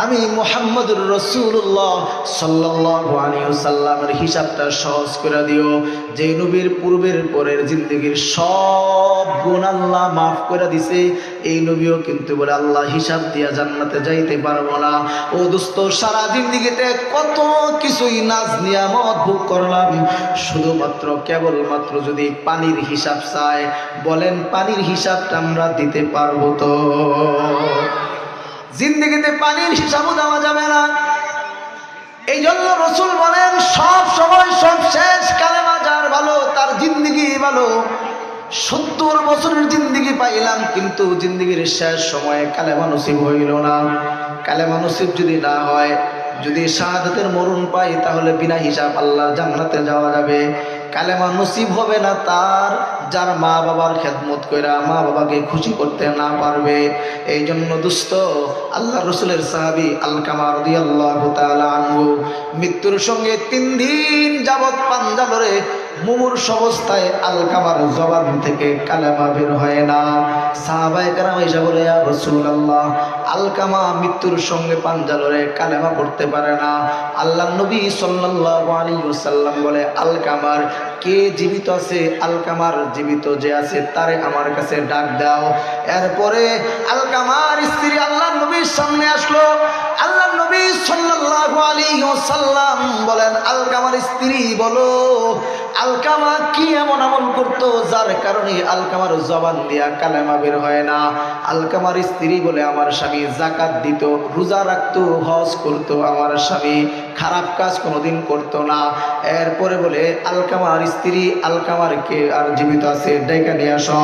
আমি মুহাম্মদুর রাসূলুল্লাহ সাল্লাল্লাহু আলাইহি ওয়াসাল্লামের হিসাবটা সহজ করে দিও। যে নবীর পূর্বের পরের জিন্দেগির সব গুনাহ আল্লাহ মাফ করে দিছে, এই নবীও কিন্তু বলে আল্লাহ হিসাব দিয়া জান্নাতে যাইতে পারবো না। ও দোস্ত, সারা জিন্দেগিতে কত কিছুই নাজ নিয়ামত ভোগ করলাম, শুধুমাত্র কেবলমাত্র যদি পানির হিসাব চাই, বলেন পানির হিসাবটা আমরা দিতে পারবো তো? জিন্দেগিতে পানির হিসাবও দেওয়া যাবে না। এই জন্য রাসূল বলেন সব সময় সব শেষ, কালেমা যার ভালো তার জিন্দেগি ভালো। 70 বছরের জিন্দেগি পাইলাম, কিন্তু জিন্দেগির শেষ সময়ে কালেমা নসিব হইল না। কালেমা নসিব যদি না হয়, যদি শাহাদাতের মরণ পাই, তাহলে বিনা হিসাব আল্লাহর জান্নাতে যাওয়া যাবে। কালেমা নসিব হবে না তার, যার মা বাবার খেদমত কইরা মা বাবাকে খুশি করতে না পারবে। এই জন্য দোস্ত, আল্লাহ রসুলের সাহাবী আলকামা রাদিয়াল্লাহু তাআলা আনহু মৃত্যুর সঙ্গে 3 দিন যাবৎ পাঞ্জা লড়ে মুমূর্ষ অবস্থায় আলকামার জবান থেকে কালেমা বের হয় না। সাহাবায়ে কেরাম এসে বলে, ইয়া রাসূলুল্লাহ, আলকামা মৃত্যুর সঙ্গে পাঞ্জা লড়ে কালেমা পড়তে পারে না। আল্লাহর নবী সাল্লাল্লাহু আলাইহি ওয়াসাল্লাম বলে, আলকামার কে জীবিত আছে? আলকামার জীবিত যে আছে তারে আমার কাছে ডাক দাও। এরপরে আলকামার স্ত্রী আল্লাহর নবীর সামনে আসলো। আল্লাহর নবী সাল্লাল্লাহু আলাইহি ওয়াসাল্লাম বলেন, আলকামার স্ত্রী বলো, আলকামা কি এমন আমল করতো যার কারণে আলকামার জবান দিয়া কালেমা বের হয় না? আলকামার স্ত্রী বলে, আমার স্বামী যাকাত দিত, রোজা রাখতো, হজ করতো, আমার স্বামী খারাপ কাজ কোনোদিন করতো না। এরপরে বলে, আলকামার স্ত্রী, আলকামার কে আর জীবিত আছে? ডাইকা নিয়ে আসো।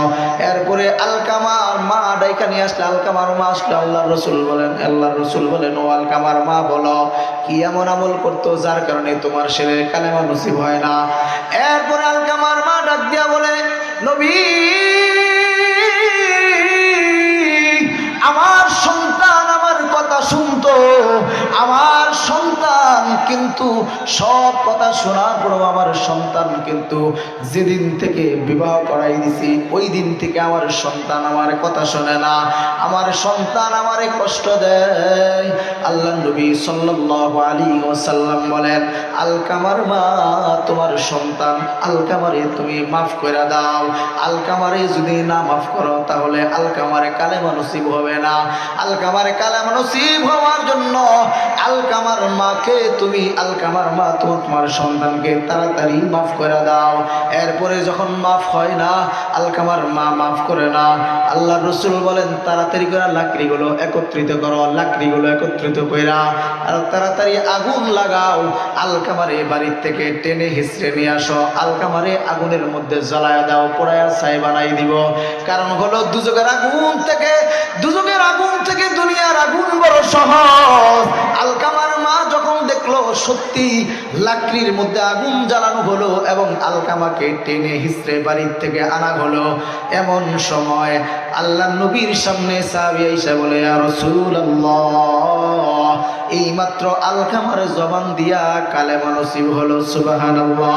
এরপরে আলকামার মা ডাইকা নিয়ে আসলে, আলকামার মা আসলে আল্লাহর রসুল বলেন, ও আলকামার মা বলো, কি এমন আমল করতো যার কারণে তোমার ছেলের কালেমা নসিব হয় না? এরপরে আলকামার মা ডাক দিয়া বলে, নবী, আমার সন্তান আমার কথা শুনতো, আমার সন্তান কিন্তু সব কথা শোনার পরও আমার সন্তান কিন্তু যেদিন থেকে বিবাহ করাই দিছি ওই দিন থেকে আমার সন্তান আমার কথা শোনে না, আমার সন্তান আমারে কষ্ট দেয়। আল্লাহ নবী সাল্লাল্লাহু আলাইহি ওয়াসাল্লাম বলেন, আলকামার মা, তোমার সন্তান আলকামারে তুমি মাফ করে দাও। আলকামারে যদি না মাফ করো, তাহলে আলকামারে কালেমা নসিব হবে না। আলকামারে কালেমা নসিব হওয়ার জন্য আলকামার মাকে তুমি, আলকামার মা তোমার সন্তানকে তাড়াতাড়ি মাফ করে দাও। এরপরে যখন মাফ হয় না, আলকামার মা মাফ করে না, আল্লাহর রাসূল বলেন, তাড়াতাড়ি করে লাকড়িগুলো একত্রিত করো, লাকড়িগুলো একত্রিত কইরা আর তাড়াতাড়ি আগুন লাগাও। আলকামারে বাড়ির থেকে টেনে হিসড়ে নিয়ে আসো, আলকামারে আগুনের মধ্যে জ্বালায়া দাও, পোড়ায়া ছাই বানাই দিব। কারণ হলো দুজকের আগুন থেকে দুনিয়ার আগুন বড় সহজ। আলকামার মা যখন দেখলো সত্যি লাকড়ির মধ্যে আগুন জ্বালানো হলো এবং আলকামাকে টেনে হিসড়ে বাড়ির থেকে আনা হলো, এমন সময় আল্লাহর নবীর সামনে সাহাবী আয়েশা বলে, ইয়া রাসূলুল্লাহ, এই মাত্র আলকামার জবান দিয়া কালেমা নসিব হলো। সুবহানাল্লাহ।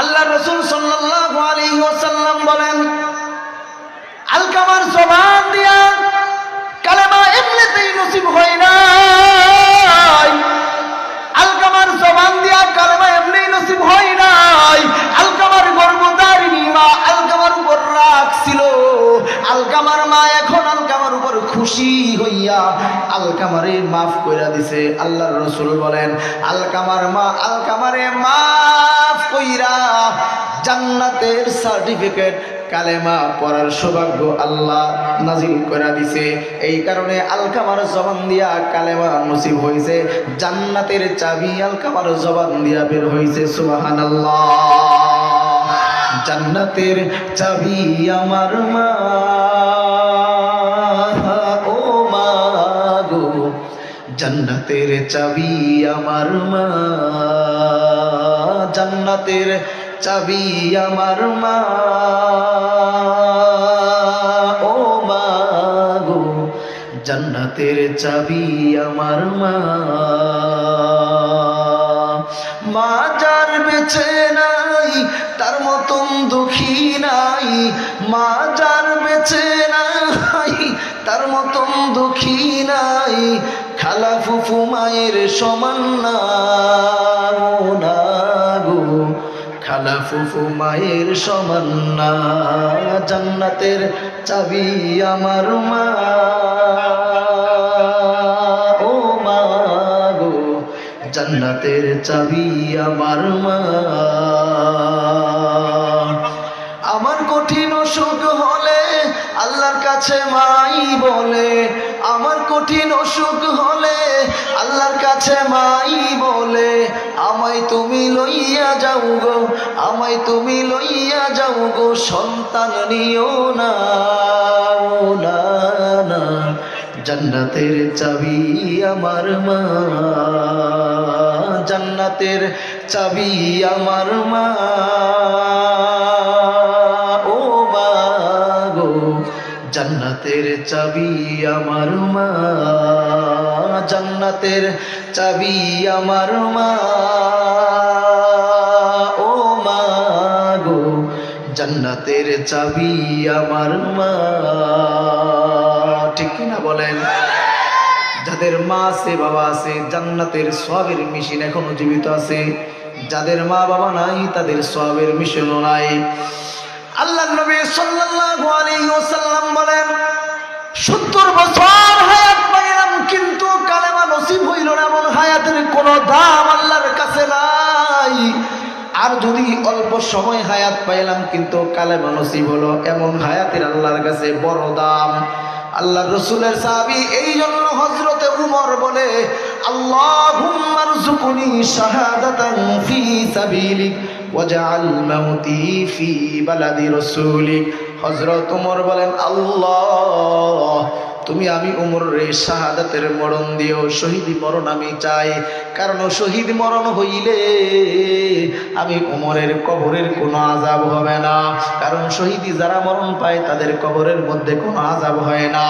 আল্লাহর রাসূল সাল্লাল্লাহু আলাইহি ওয়াসাল্লাম বলেন, আলকামার জবান দিয়া কালেমা এমনিতেই নসিব হয় নাই। আলকামার জবান দিয়া কালেমা এমনি নসিব হয় নাই। আলকামার গর্ভধারিণী মা আলকামার উপর রাগ ছিল। আলকামার মা এখন আলকামার উপর খুশি হইয়া আলকামারে মাফ কইরা দিছে। আল্লাহর রাসূল বলেন, আলকামার মা আলকামারে মাফ কইরা জান্নাতের সার্টিফিকেট কালেমা পড়ার সৌভাগ্য আল্লাহ নাজিল করে দিছে। এই কারণে আলকামার জবান দিয়া কালেমা নসিব হয়েছে। জান্নাতের চাবি আলকামার জবান দিয়া বের হয়েছে। সুবহানাল্লাহ। জান্নাতের চাবি আমার মা, ও মা গো, জান্নাতের চাবি আমার মা, জান্নাতের চাবি আমার মা, ও মা গো, জান্নাতের চাবি আমার মা। মা যার বেঁচে নাই তার মতন দুঃখী নাই, মা যার বেঁচে নাই তার মতন দুঃখী নাই, খালা ফুফু মায়ের সমান না গো, খালা ফুফু মায়ের সমান না। জান্নাতের চাবি আমার মা, ও মা গো, জান্নাতের চাবি আমার মা। আমার কঠিন অসুখ হলে আল্লাহর কাছে মাই বলে, আমার কঠিন অসুখ হলে আল্লাহর কাছে মাই বলে, আমায় তুমি লইয়া যাও গো, আমায় তুমি লইয়া যাও গো, সন্তান নিও না না না। জান্নাতের চাবি আমার মা, জান্নাতের চাবি আমার মা, ও মা গো, জান্নাতের চাবি আমার মা, জান্নাতের চাবি আমার মা, ও মা গো, জান্নাতের চাবি আমার মা। ঠিক কিনা বলেন? যাদের মা আছে বাবা আছে, জান্নাতের সওয়াবের মিশন এখনো জীবিত আছে। যাদের মা বাবা নাই তাদের সওয়াবের মিশনও নাই। আল্লাহর নবী সাল্লাল্লাহু আলাইহি ওয়াসাল্লাম বলেন, 70 বছর হায়াত পাইলাম কিন্তু কালেমা নসিব হইল না, এমন হায়াতের কোনো দাম আল্লাহর কাছে নাই। আর যদি অল্প সময় হায়াত পাইলাম কিন্তু কালেমা নসিব হলো, এমন হায়াতের আল্লাহর কাছে বড় দাম। আল্লাহ রসুলের সাহাবী এই জন্য হযরতে উমর বলে, আল্লাহুম্মা রযুকনি শাহাদাতান ফি সাবিলিক ওয়াজআল মাউতি ফি বালাদি রাসূলিক। হযরত উমর বলেন, আল্লাহ তুমি আমি উমরে শাহাদাতের মরণ দিও, শহীদি মরণ আমি চাই। কারণ শহীদ মরণ হইলে আমি উমরের কবরের কোনো আযাব হবে না। কারণ শহীদি যারা মরণ পায় তাদের কবরের মধ্যে কোনো আযাব হয় না।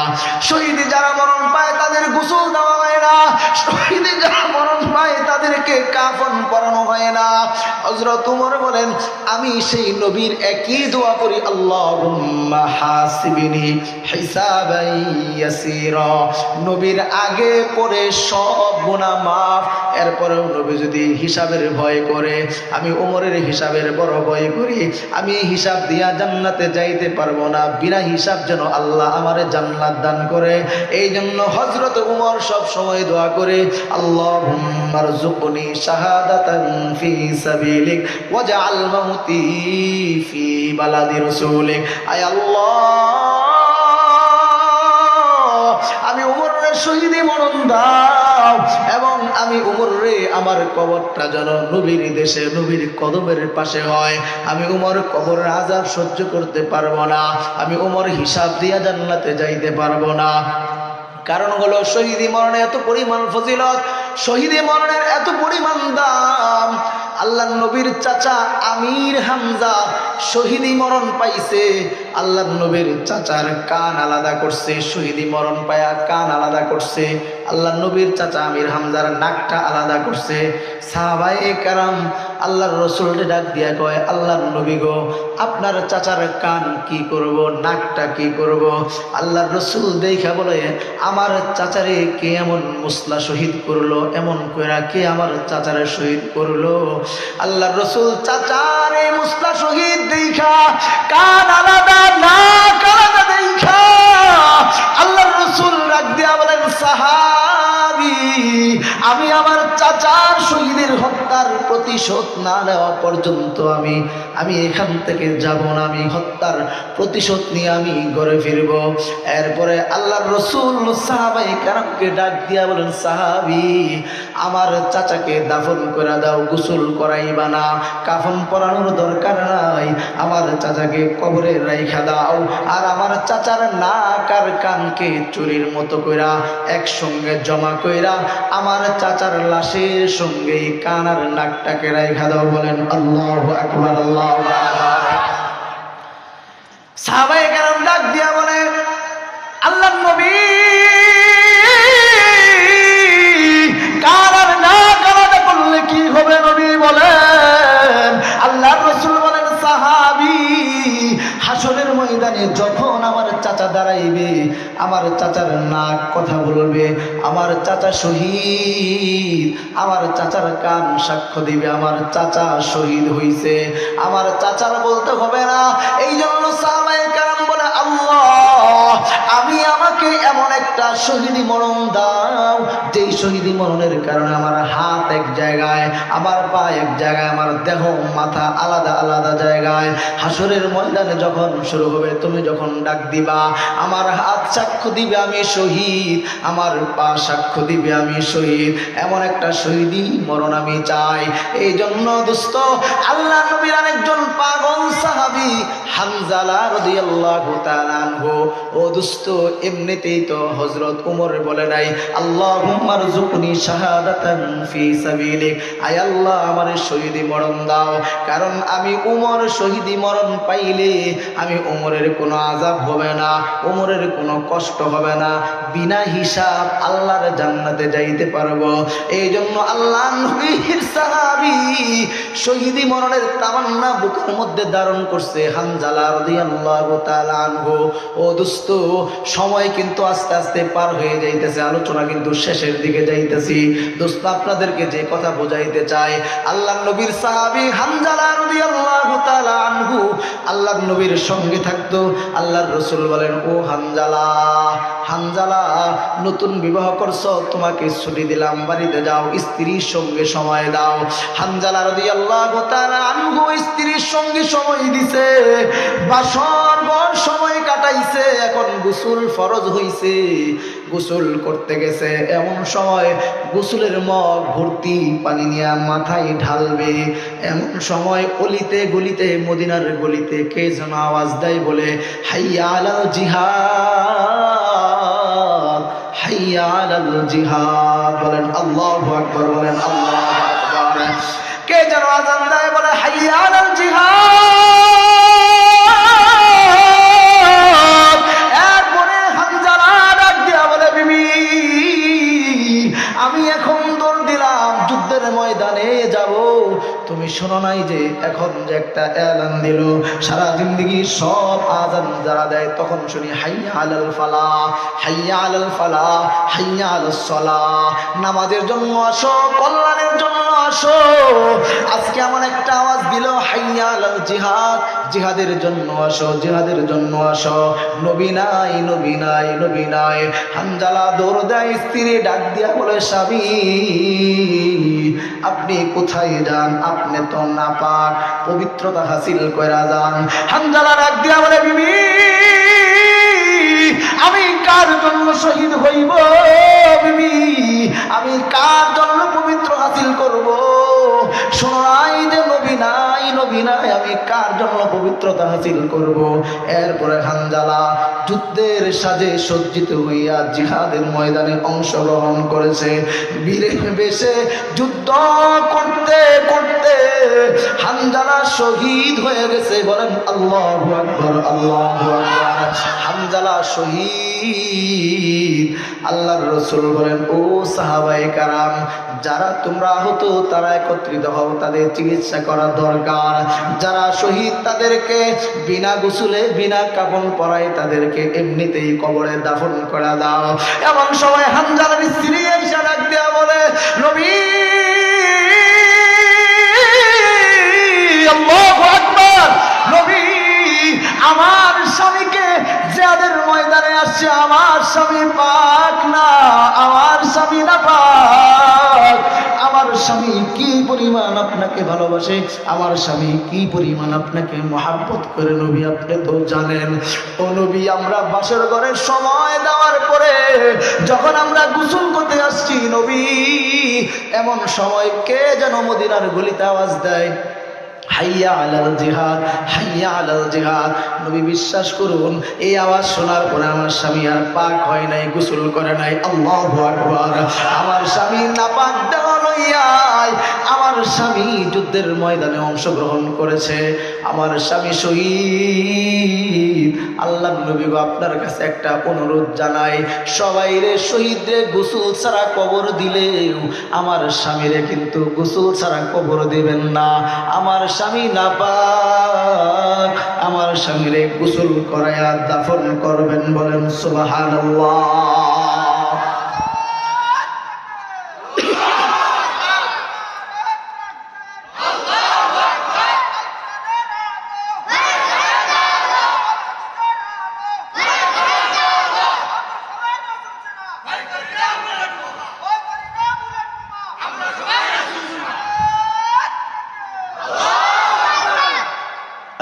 শহীদি যারা মরণ পায় তাদের গোসল দেওয়া হয় না। শহীদি যারা মরণ পায় তাদেরকে কাফন পরানো হয় না। হযরত উমর বলেন, আমি সেই নবীর একই দোয়া করি, আল্লাহুম্মা হাসিবনি হিসাবান ইয়াসীরা। নবীর আগে পরে সব গুনাহ মাফ। এরপরেও নবী যদি হিসাবের ভয় করে, আমি উমরের হিসাবের বড় ভয় করি। আমি হিসাব দিয়া জান্নাতে যাইতে পারবো না, বিনা হিসাব যেন আল্লাহ আমারে জান্নাত দান করে। এই জন্য হযরত উমর সব সময় দোয়া করে, আল্লাহুম্মা রযুকনি শাহাদাতান ফি সাবিলিক ওয়াজআল মাউতি ফি বালাদি রাসূলিক। আয় আল্লাহ, আমি উমরের শহীদি মরণ দাও, এবং আমি উমর রে আমার কবরটা যেন নবীর দেশে নবীর কদমের পাশে হয়। আমি উমর কবরের আযাব সহ্য করতে পারবো না, আমি উমর হিসাব দিয়া জান্নাতে যাইতে পারবো না। কারণ হলো শহীদি মরণে এত পরিমাণ ফজিলত, শহীদি মরণের এত পরিমাণ দাম। আল্লাহর নবীর চাচা আমির হামজা শহীদি মরণ পাইছে। আল্লাহর নবীর চাচার কান আলাদা করছে, শহীদি মরণ পায়া কান আলাদা করছে। আল্লাহর নবীর চাচা আমির হামজার নাকটা আলাদা করছে। সাহাবায়ে কেরাম আল্লাহর রাসূলকে ডাক দিয়া কয়, আল্লাহর নবী গো, আপনার চাচার কান কি করব, নাকটা কি করব? আল্লাহর রাসূল দেখা বলে, আমার চাচারে কে এমন মুসলা শহীদ করলো, এমন কইরা কে আমার চাচারে শহীদ করলো? আল্লাহর রাসূল চাচারে মুসলা শহীদ দেখা, কান আলাদা নাক আলাদা দেখা আল্লাহর রাসূল ডাক দিয়া বলেন, সাহাবী, আমি আমার চাচার শহীদের হত্যার প্রতিশোধ না নেওয়া পর্যন্ত আমি এখান থেকে যাব না, আমি হত্যার প্রতিশোধ নিয়ে আমি ঘরে ফিরব। এরপরে আল্লাহর রাসূল সাহাবায়ে কেরামকে ডাক দিয়া বলেন, সাহাবী, আমার চাচাকে দাফন করে দাও, গোসল করাইবা না, কাফন পরানোর দরকার নাই, আমার চাচাকে কবরে রাইখা দাও। আর আমার চাচার নাক আর কানকে চুরির মতো কইরা একসঙ্গে জমা কইরা আমার চাচার লাশের সঙ্গে কান আর নাকটাকে রাইখা দাও। বলেন আল্লাহু আকবার, আল্লাহু আকবার। সাহাবায়ে কেরাম ডাক দিয়া বলে, আল্লাহর নবী কান আর নাক আলাদা করলে কি হবে নবী বলেন? আল্লাহর রাসূল বলেন, সাহাবী, হাসরের ময়দানে যখন আমার চাচা দাঁড়াইবে, আমার চাচা চাচার নাক কথা বলবে, আমার চাচা শহীদ, আমার চাচার কান সাক্ষ্য দিবে আমার চাচা শহীদ হইছে, আমার চাচার বলতে হবে না। এই জন্য সাহাবায়ে কেরাম বলে, আল্লাহ আমি আমাকে এমন একটা শহীদি মরণ দাও, যেই শহীদি মরণের কারণে আমার হাত এক জায়গায়, আমার পা এক জায়গায়, আমার দেহ মাথা আলাদা আলাদা জায়গায়। হাসরের ময়দানে যখন শুরু হবে, তুমি যখন ডাক দিবা, আমার হাত সাক্ষ্য দিবে আমি শহীদ, আমার পা সাক্ষ্য দিবে আমি শহীদ। এমন একটা শহীদি মরণ আমি চাই। এই জন্য দোস্ত, আল্লাহ নবীর আরেকজন পাগল সাহাবী হানজালা রাদিয়াল্লাহু তাআলা আনহু, ও দোস্ত এমনিতেই তো হযরত ওমর বলে নাই আল্লাহুম্মা রযুকনি শাহাদাতান ফি সাবিলিক, আয় আল্লাহ আমারে শহীদি মরণ দাও, কারণ আমি ওমর শহীদি মরণ পাইলে আমি ওমরের কোনো আযাব হবে না, ওমরের কোনো কষ্ট হবে না, বিনা হিসাব আল্লাহর জান্নাতে যাইতে পারবো। এই জন্য আল্লাহ নবীর সাহাবী শহীদি মরণের তামান্না বুকের মধ্যে ধারণ করছে হানজালা রাদিয়াল্লাহু তাআলা আনহু। ও দোস্ত সময় কিন্তু আস্তে আস্তে পার হয়ে যাইতেছে, আলোচনা কিন্তু শেষের দিকে যাইতেছি। দোস্ত আপনাদেরকে যে কথা বোঝাইতে চাই, আল্লাহর নবীর সাহাবী হানজালা রাদিয়াল্লাহু তাআলা আনহু আল্লাহর নবীর সঙ্গে থাকতো। আল্লাহর রাসূল বলেন, ও হানজালা, হানজালা নতুন বিবাহ করছো, তোমাকে ছুটি দিলাম, বাড়িতে যাও, স্ত্রীর সঙ্গে সময় দাও। হানজালা রাদিয়াল্লাহু তাআলা আনহু স্ত্রীর সঙ্গে সময় দিছে, বাসর ঘর সময় কাটাইছে, এখন গোসল ফরজ হইছে, গোসল করতে গেছে। এমন সময় গোসলের মগ ভর্তি পানি নিয়ে মাথায় ঢালবে, এমন সময় অলিতে গলিতে, মদিনার গলিতে কে যেন আওয়াজ দেয়, বলে হাইয়া আলাল জিহাদ, হাইয়া আলাল জিহাদ। বলেন আল্লাহু আকবার, বলেন আল্লাহু আকবার। কে যেন আযান দেয়, বলে হাইয়া আলাল জিহাদ। এরপরে হানজালা ডাক দিয়া বলে, বিবি আমি এখন দৌড় দিলাম, যুদ্ধের ময়দানে যাব, তুমি শোনো নাই যে এখন যে একটা এলান দিল, সারা জিন্দেগি সব আযান যারা দেয় তখন শুনি হাইয়া আলাল ফালাহ, হাইয়া আলাল ফালাহ, হাইয়া আলাস সালাহ, নামাজের জন্য আসো, কল্যাণের জন্য আসো। আজকে এমন একটা আওয়াজ দিল, হাইয়া আলাল জিহাদ, জিহাদের জন্য আসো, জিহাদের জন্য আসো। নবী নাই, নবী নাই, নবী নাই। হানজালা দৌড় দেয়, স্ত্রী ডাক দিয়া বলে, স্বামী আপনি কোথায় যান, আপনি তো নাপাক, পবিত্রতা হাসিল কইরা যান। হানজালা ডাক দিয়া বলে, বিবি আমি কার জন্য শহীদ হইব, বিবি আমি কার জন্য পবিত্র হাসিল করব, শোনাই যে নবী নাই, নবী নাই, আমি কার জন্য পবিত্রতা হাসিল করব। এরপরে হানজালা যুদ্ধের সাজে সজ্জিত হইয়া জিহাদের ময়দানে অংশগ্রহণ করেছে। বীরের বেশে যুদ্ধ করতে করতে হানজালা শহীদ হয়ে গেছে। বলেন আল্লাহু আকবার, আল্লাহু আকবার। হানজালা শহীদ। আল্লাহর রাসূল বলেন, ও সাহাবায়ে কারাম, যারা তোমরা আহত তারা একত্রিত হও, তাদের চিকিৎসা করা দরকার। যারা শহীদ তাদেরকে বিনা গোসলে, বিনা কাফন পরায় তাদেরকে এমনিতেই কবরে দাফন করে দাও। এমন সময় হানজালার স্ত্রী আয়েশা ডাক দিয়া বলে, নবী আল্লাহু আকবার, নবী আমার স্বামীকে জিহাদের ময়দানে আসছে, আমার স্বামী পাক না, আমার স্বামী না পাক। আমার স্বামী কি পরিমাণ আপনাকে ভালোবাসে, আমার স্বামী কি পরিমাণ আপনাকে মহাব্বত করে, নবী আপনি তো জানেন। ও নবী, আমরা বাসর ঘরের সময় দেওয়ার পরে যখন আমরা গোসল করতে আসছি, নবী এমন সময় কে যেন মদিনার গলিতে আওয়াজ দেয়, হাইয়া আলাল জিহাদ, হাইয়া আলাল জিহাদ। নবী বিশ্বাস করুন, এই আওয়াজ শোনার পরে আমার স্বামী আর পাক হয় নাই, গোসল করে নাই। আল্লাহু আকবার। আমার স্বামী নাপাক দেহ লইয়াই আমার স্বামী যুদ্ধের ময়দানে অংশগ্রহণ করেছে, আমার স্বামী শহীদ। আল্লাহ নবী গো, আপনার কাছে একটা অনুরোধ জানাই, সবাই রে শহীদ রে গোসল ছাড়া কবর দিলেও আমার স্বামীরে কিন্তু গোসল ছাড়া কবর দিবেন না। আমার স্বামী নাপাক, আমার স্বামীরে গোসল করায়া দাফন করবেন। বলেন সুবহানাল্লাহ।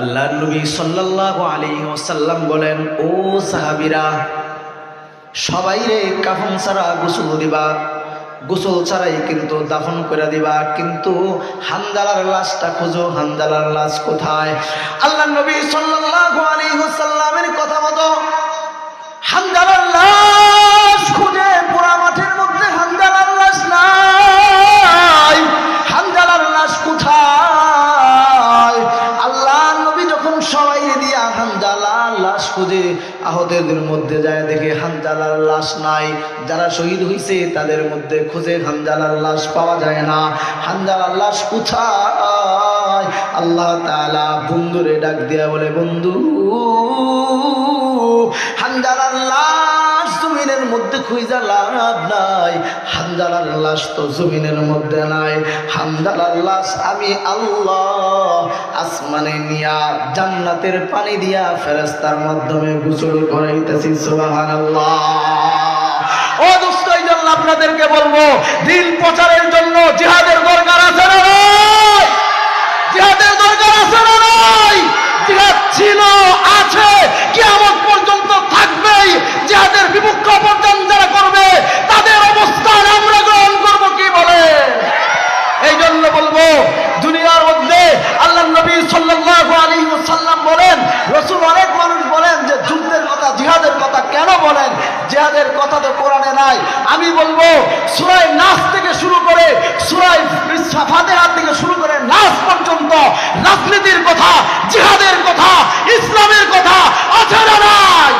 আল্লাহর নবী সাল্লাল্লাহু আলাইহি ওয়াসাল্লাম বলেন, ও সাহাবীরা, সবাই রে কাফন ছাড়া গোসল দিবা, গোসল ছাড়াই কিন্তু দাফন করে দিবা, কিন্তু হানজালার লাশটা খুঁজো। হানজালার লাশ কোথায়? আল্লাহর নবী সাল্লাল্লাহু আলাইহি ওয়াসাল্লামের কথা মতো হানজালার লাশ খুঁজে পুরা মাঠের মধ্যে হানজালার লাশ নাই। হানজালার লাশ কোথায়? আল্লাহর নবী যখন সবাই দিয়া হানজালার লাশ খুঁজে আহতদের মধ্যে যায়, দেখে হানজালার লাশ নাই। যারা শহীদ হয়েছে তাদের মধ্যে খুঁজে হানজালার লাশ পাওয়া যায় না। হানজালার লাশ কোথায়? আল্লাহ তাআলা বন্ধুরে ডাক দিয়া বলে, বন্ধু, হানজালার লাশ জমিনের মধ্যে খুঁজা লাভ নাই। হানজালার লাশ তো জমিনের মধ্যে নাই। হানজালার লাশ আমি আল্লাহ আসমানে নিয়া জান্নাতের পানি দিয়া ফেরেশতার মাধ্যমে গোসল করাইতেছি। সুবহানাল্লাহ। ও দোস্ত, এই জন্য আপনাদেরকে বলবো, দিন প্রচারের জন্য জিহাদের দরকার আছে না নাই? জিহাদের দরকার আছে না নাই? জিহাদ ছিল, আছে, কিয়ামত পর্যন্ত থাকবেই। জিহাদের বিপক্ষ অপরজন যারা করবে তাদের অবস্থান আমরা গ্রহণ করব। কি বলে? এই জন্য বলবো, দুনিয়ার মধ্যে আল্লাহর নবী সাল্লাল্লাহু আলাইহি ওয়াসাল্লাম বলেন, রাসূল অনেক মানুষ বলেন যে যুদ্ধের কথা, জিহাদের কথা কেন বলেন? জিহাদের কথা তো কোরআনে নাই। আমি বলবো, সূরা নাস থেকে শুরু করে সূরা ফাতিহা থেকে শুরু করে নাস পর্যন্ত রাজনীতির কথা, জিহাদের কথা, ইসলামের কথা আছে না নাই?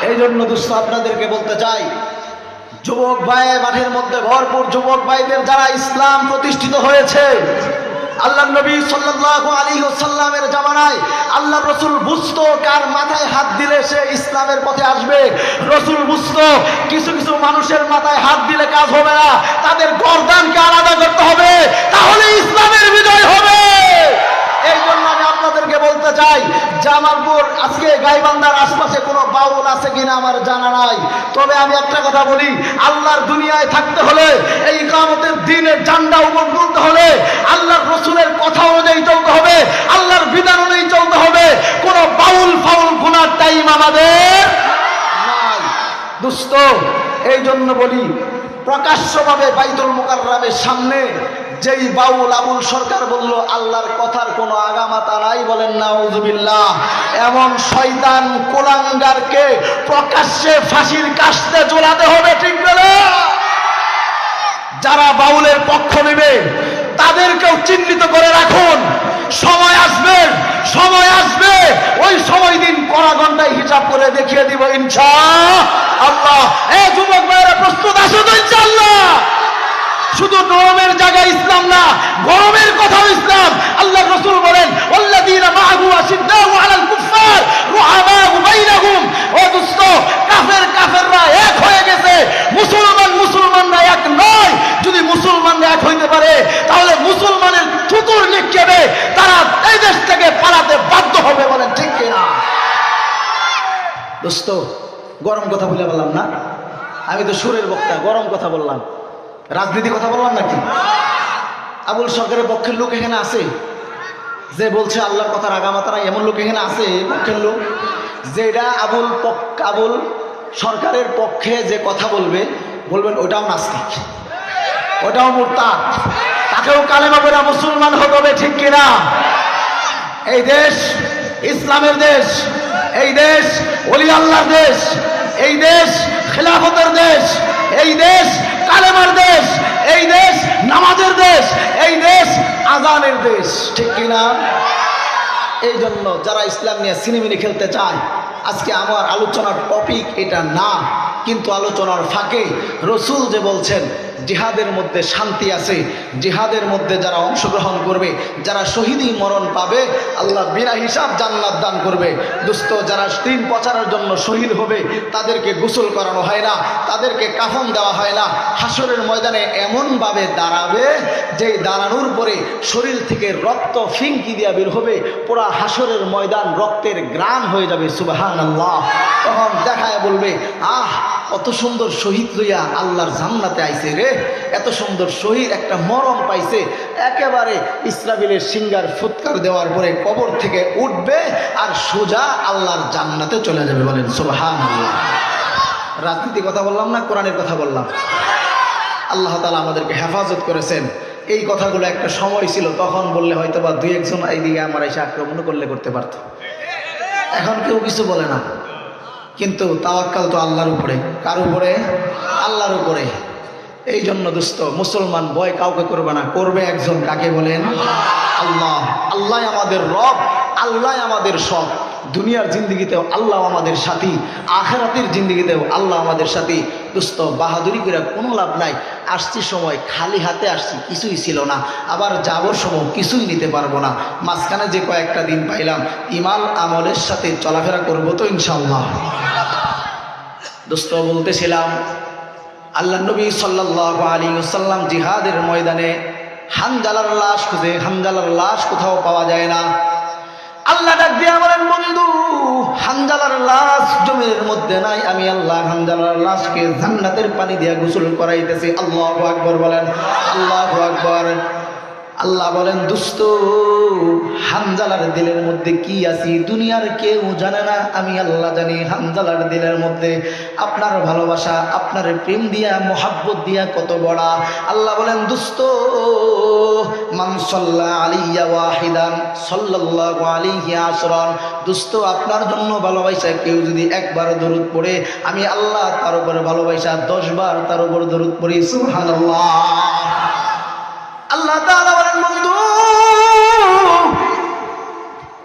এই জন্য দোস্ত আপনাদেরকে বলতে চাই, যুবক ভাই মাঠের মধ্যে ভরপুর, যুবক ভাইদের যারা ইসলাম প্রতিষ্ঠিত হয়েছে, আল্লাহর নবী সাল্লাল্লাহু আলাইহি ওয়াসাল্লামের জামানায় আল্লাহ রাসূল বুঝতো কার মাথায় হাত দিলে সে ইসলামের পথে আসবে। রাসূল বুঝতো কিছু কিছু মানুষের মাথায় হাত দিলে কাজ হবে না, তাদের গর্দানকে আলাদা করতে হবে, তাহলে ইসলামের বিজয় হবে। এই জন্য আমি আপনাদেরকে বলতে চাই, জামালপুর আজকে গাইবান্ধার আশপাশে কোনো বাউল আছে কিনা আমার জানা নাই, তবে আমি একটা কথা বলি, আল্লাহর দুনিয়ায় থাকতে হলে, এই ইকামতের দ্বীনের ঝান্ডা উপর তুলতে হলে আল্লাহর রাসূলের কথা অনুযায়ী চলতে হবে, আল্লাহর বিধান অনুযায়ী চলতে হবে। কোনো বাউল ফাউল গুনার টাইম আমাদের নাই দোস্ত। এই জন্য বলি, প্রকাশ্যভাবে বাইতুল মুকাররমের সামনে যেই বাউল আবুল সরকার বলল আল্লাহর কথার কোনো আগামাতা নাই, বলেন নাউজুবিল্লাহ, এমন শয়তান কুলাঙ্গারকে প্রকাশ্যে ফাঁসির কাস্তে ঝোলাতে হবে। ঠিক বলে? যারা বাউলের পক্ষ নেবে তাদেরকেও চিহ্নিত করে রাখুন। সময় আসবে, সময় আসবে, ওই সময় দিন কড়া ঘন্টায় হিসাব করে দেখিয়ে দিব ইনশাআল্লাহ। এই যুবক ভাইরা প্রস্তুত আছো তো ইনশাআল্লাহ? শুধু নরমের জায়গায় ইসলাম না, গরমের কথাও ইসলাম। আল্লাহ রাসূল বলেন, ওয়াল্লাযীনা মাআহু আশিদ্দাউ আলাল কুফফার রুহামাউ বাইনাহুম। ও দোস্ত, কাফেররা এক হয়ে গেছে, মুসলমানরা এক নয়। যদি মুসলমানরা এক হইতে পারে তাহলে মুসলমানের থুতুর নিক্ষেপে তারা এই দেশ থেকে পালাতে বাধ্য হবে। বলেন ঠিক কিনা? দোস্ত, গরম কথা বলে বললাম না? আমি তো সুরের বক্তা, গরম কথা বললাম, রাজনীতি কথা বললাম নাকি? আবুল সরকারের পক্ষের লোক এখানে আছে যে বলছে আল্লাহর কথার আগামাতা নাই, এমন লোক এখানে আছে পক্ষের লোক? যেটা আবুল সরকারের পক্ষে যে কথা বলবে, বলবেন ওটাও নাস্তিক, ওটাও মুরতাদ, তাকেও কালেমা পড়ে মুসলমান হতে হবে, ঠিক কিনা? এই দেশ ইসলামের দেশ, এই দেশ ওলি আল্লাহর দেশ, এই দেশ খেলাফতের দেশ, এই দেশ কালেমার দেশ, এই দেশ নামাজের দেশ, এই দেশ আজানের দেশ, ঠিক কিনা? এই জন্য যারা ইসলাম নিয়ে সিনেমিনি খেলতে চায়, আজকে আমার আলোচনার টপিক এটা না, কিন্তু আলোচনার ফাঁকে রসুল যে বলছেন জিহাদের মধ্যে শান্তি আছে, জিহাদের মধ্যে যারা অংশগ্রহণ করবে, যারা শহীদি মরণ পাবে, আল্লাহ বিনা হিসাব জান্নাত দান করবে। দোস্ত, যারা দিন প্রচারের জন্য শহীদ হবে তাদেরকে গোসল করানো হয় না, তাদেরকে কাফন দেওয়া হয় না, হাসরের ময়দানে এমনভাবে দাঁড়াবে যে দাঁড়ানোর পরে শরীর থেকে রক্ত ফিঙ্কি দিয়া বের হবে, পুরা হাসরের ময়দান রক্তের গ্রাণ হয়ে যাবে, সুবহানাল্লাহ। তখন দেখায় বলবে, আহ কত সুন্দর শহীদ লইয়া আল্লাহর জান্নাতে আইছে রে, এত সুন্দর শহীদ একটা মরণ পাইছে। একেবারে ইসরাফিলের সিঙ্গার ফুৎকার দেওয়ার পরে কবর থেকে উঠবে আর সোজা আল্লাহর জান্নাতে চলে যাবে। বলেন সুবহানাল্লাহ। রাজনীতি কথা বললাম না, কোরআনের কথা বললাম। আল্লাহ তাআলা আমাদেরকে হেফাজত করেছেন। এই কথাগুলো একটা সময় ছিল, তখন বললে হয়তো বা দুই একজন এইদিকে আমার এসে আক্রমণ করলে করতে পারত, এখন কেউ কিছু বলে না। কিন্তু তাওয়াক্কাল তো আল্লাহর উপরে। কার উপরে? আল্লাহর উপরে। এই জন্য দোস্ত, মুসলমান ভয় কাউকে করবে না, করবে একজন, কাকে বলেন? আল্লাহ। আল্লাহ আমাদের রব, আল্লাহ আমাদের সব। দুনিয়ার জিন্দগিতেও আল্লাহ আমাদের সাথী, আখিরাতের জিন্দগিতেও আল্লাহ আমাদের সাথী। দোস্ত, বাহাদুরি করে কোনো লাভ নাই। আসছি সময় খালি হাতে আসছি, কিছুই ছিল না, আবার যাবার সময় কিছুই নিতে পারবো না। মাঝখানে যে কয়েকটা দিন পাইলাম, ইমান আমলের সাথে চলাফেরা করবো তো ইনশাআল্লাহ। দোস্ত, বলতেছিলাম আল্লাহ নবী সাল্লাল্লাহু আলাইহি ওয়াসাল্লাম জিহাদের ময়দানে হানজালার লাশ খুঁজে, হানজালার লাশ কোথাও পাওয়া যায় না। আল্লাহ ডাক দিয়ে বলেন, বন্ধু হানজালার লাশ জমিনের মধ্যে নাই, আমি আল্লাহ হানজালার লাশকে জান্নাতের পানি দিয়ে গোসল করাইতেছি। আল্লাহু আকবার বলেন, আল্লাহু আকবার। আল্লাহ বলেন, দুস্থ হানজালার দিলের মধ্যে কি আছে দুনিয়ার কেউ জানে না, আমি আল্লাহ জানি। হানজালার দিলের মধ্যে আপনার ভালোবাসা, আপনার প্রেম দিয়া, মোহাব্বত দিয়া কত বড়। আল্লাহ বলেন, দুস্থ মান সাল্লা আলাইয়া ওয়াহিদান সাল্লাল্লাহু আলাইহি আশরান। দুস্থ, আপনার জন্য ভালোবাসা কেউ যদি একবার দরুদ পড়ে, আমি আল্লাহ তার উপর ভালোবাসা 10 বার তার উপর দরুদ পড়ি। সুবহানাল্লাহ। আল্লাহ তাআলা বলেন, বন্ধু